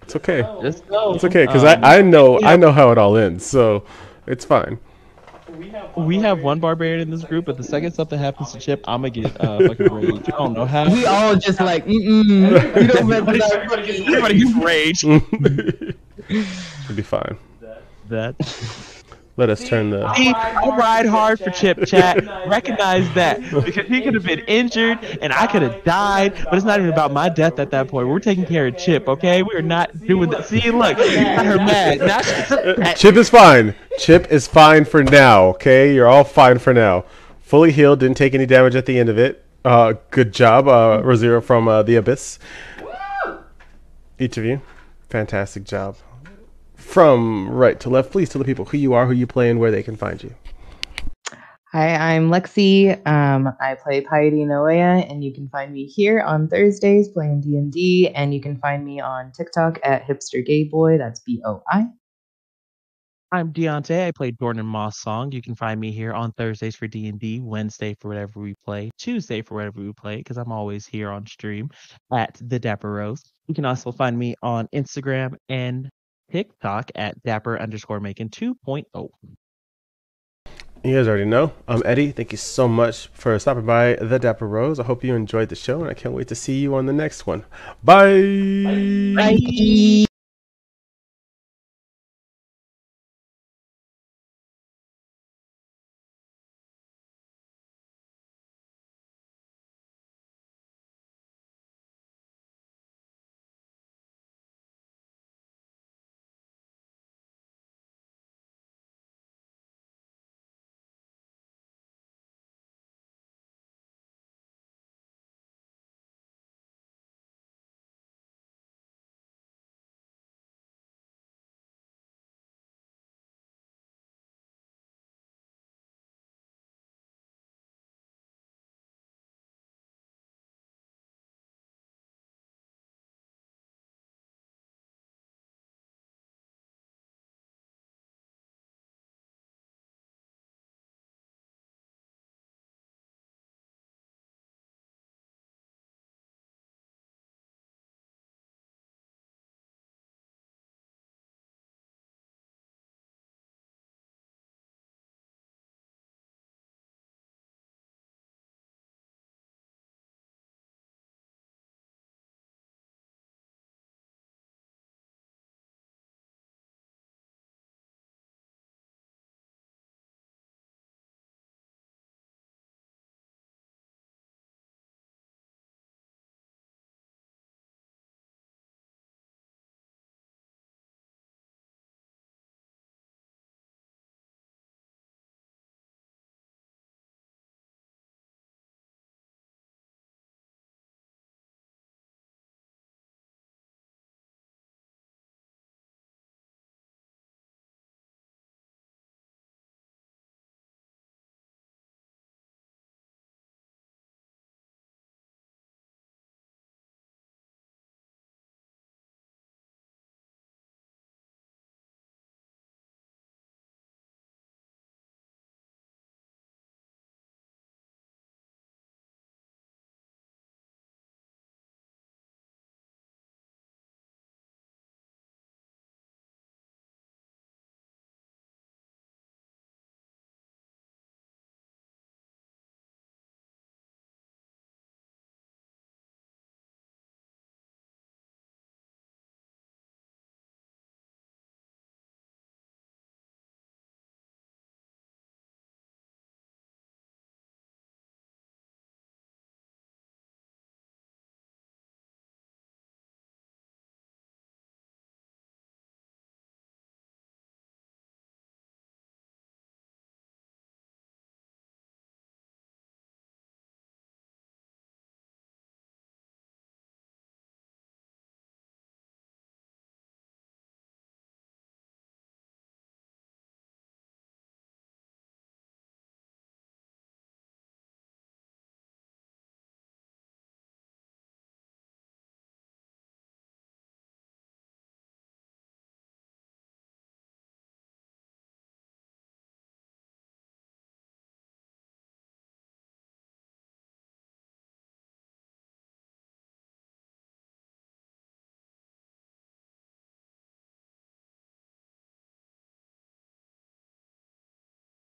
It's okay. Just go. It's okay because I know how it all ends, so it's fine. We have one barbarian in this group, but the second something happens to Chip, I'm gonna get fucking rage. I don't know how. We all just like, you don't mess with us. Everybody gets rage. Should be fine. That. Let us turn the. I ride hard for Chip, chat. Recognize that. Because he could have been injured and I could have died, but it's not even about my death at that point. We're taking care of Chip, okay? We're not doing that. See, look, you got her mad. Now Chip is fine. Chip is fine for now, okay? You're all fine for now. Fully healed, didn't take any damage at the end of it. Good job, Rosira from the Abyss. Each of you, fantastic job. From right to left, please tell the people who you are, who you play, and where they can find you. Hi, I'm Lexi. I play Piety Noea, and you can find me here on Thursdays playing D&D, and you can find me on TikTok at Hipster Gay Boy. That's BOI. I'm Deontay. I play Dornan Moss Song. You can find me here on Thursdays for D&D, Wednesday for whatever we play, Tuesday for whatever we play, because I'm always here on stream at The Dapper Rose. You can also find me on Instagram and TikTok at Dapper_Macon 2.0. You guys already know. I'm Eddie. Thank you so much for stopping by The Dapper Rose. I hope you enjoyed the show, and I can't wait to see you on the next one. Bye. Bye.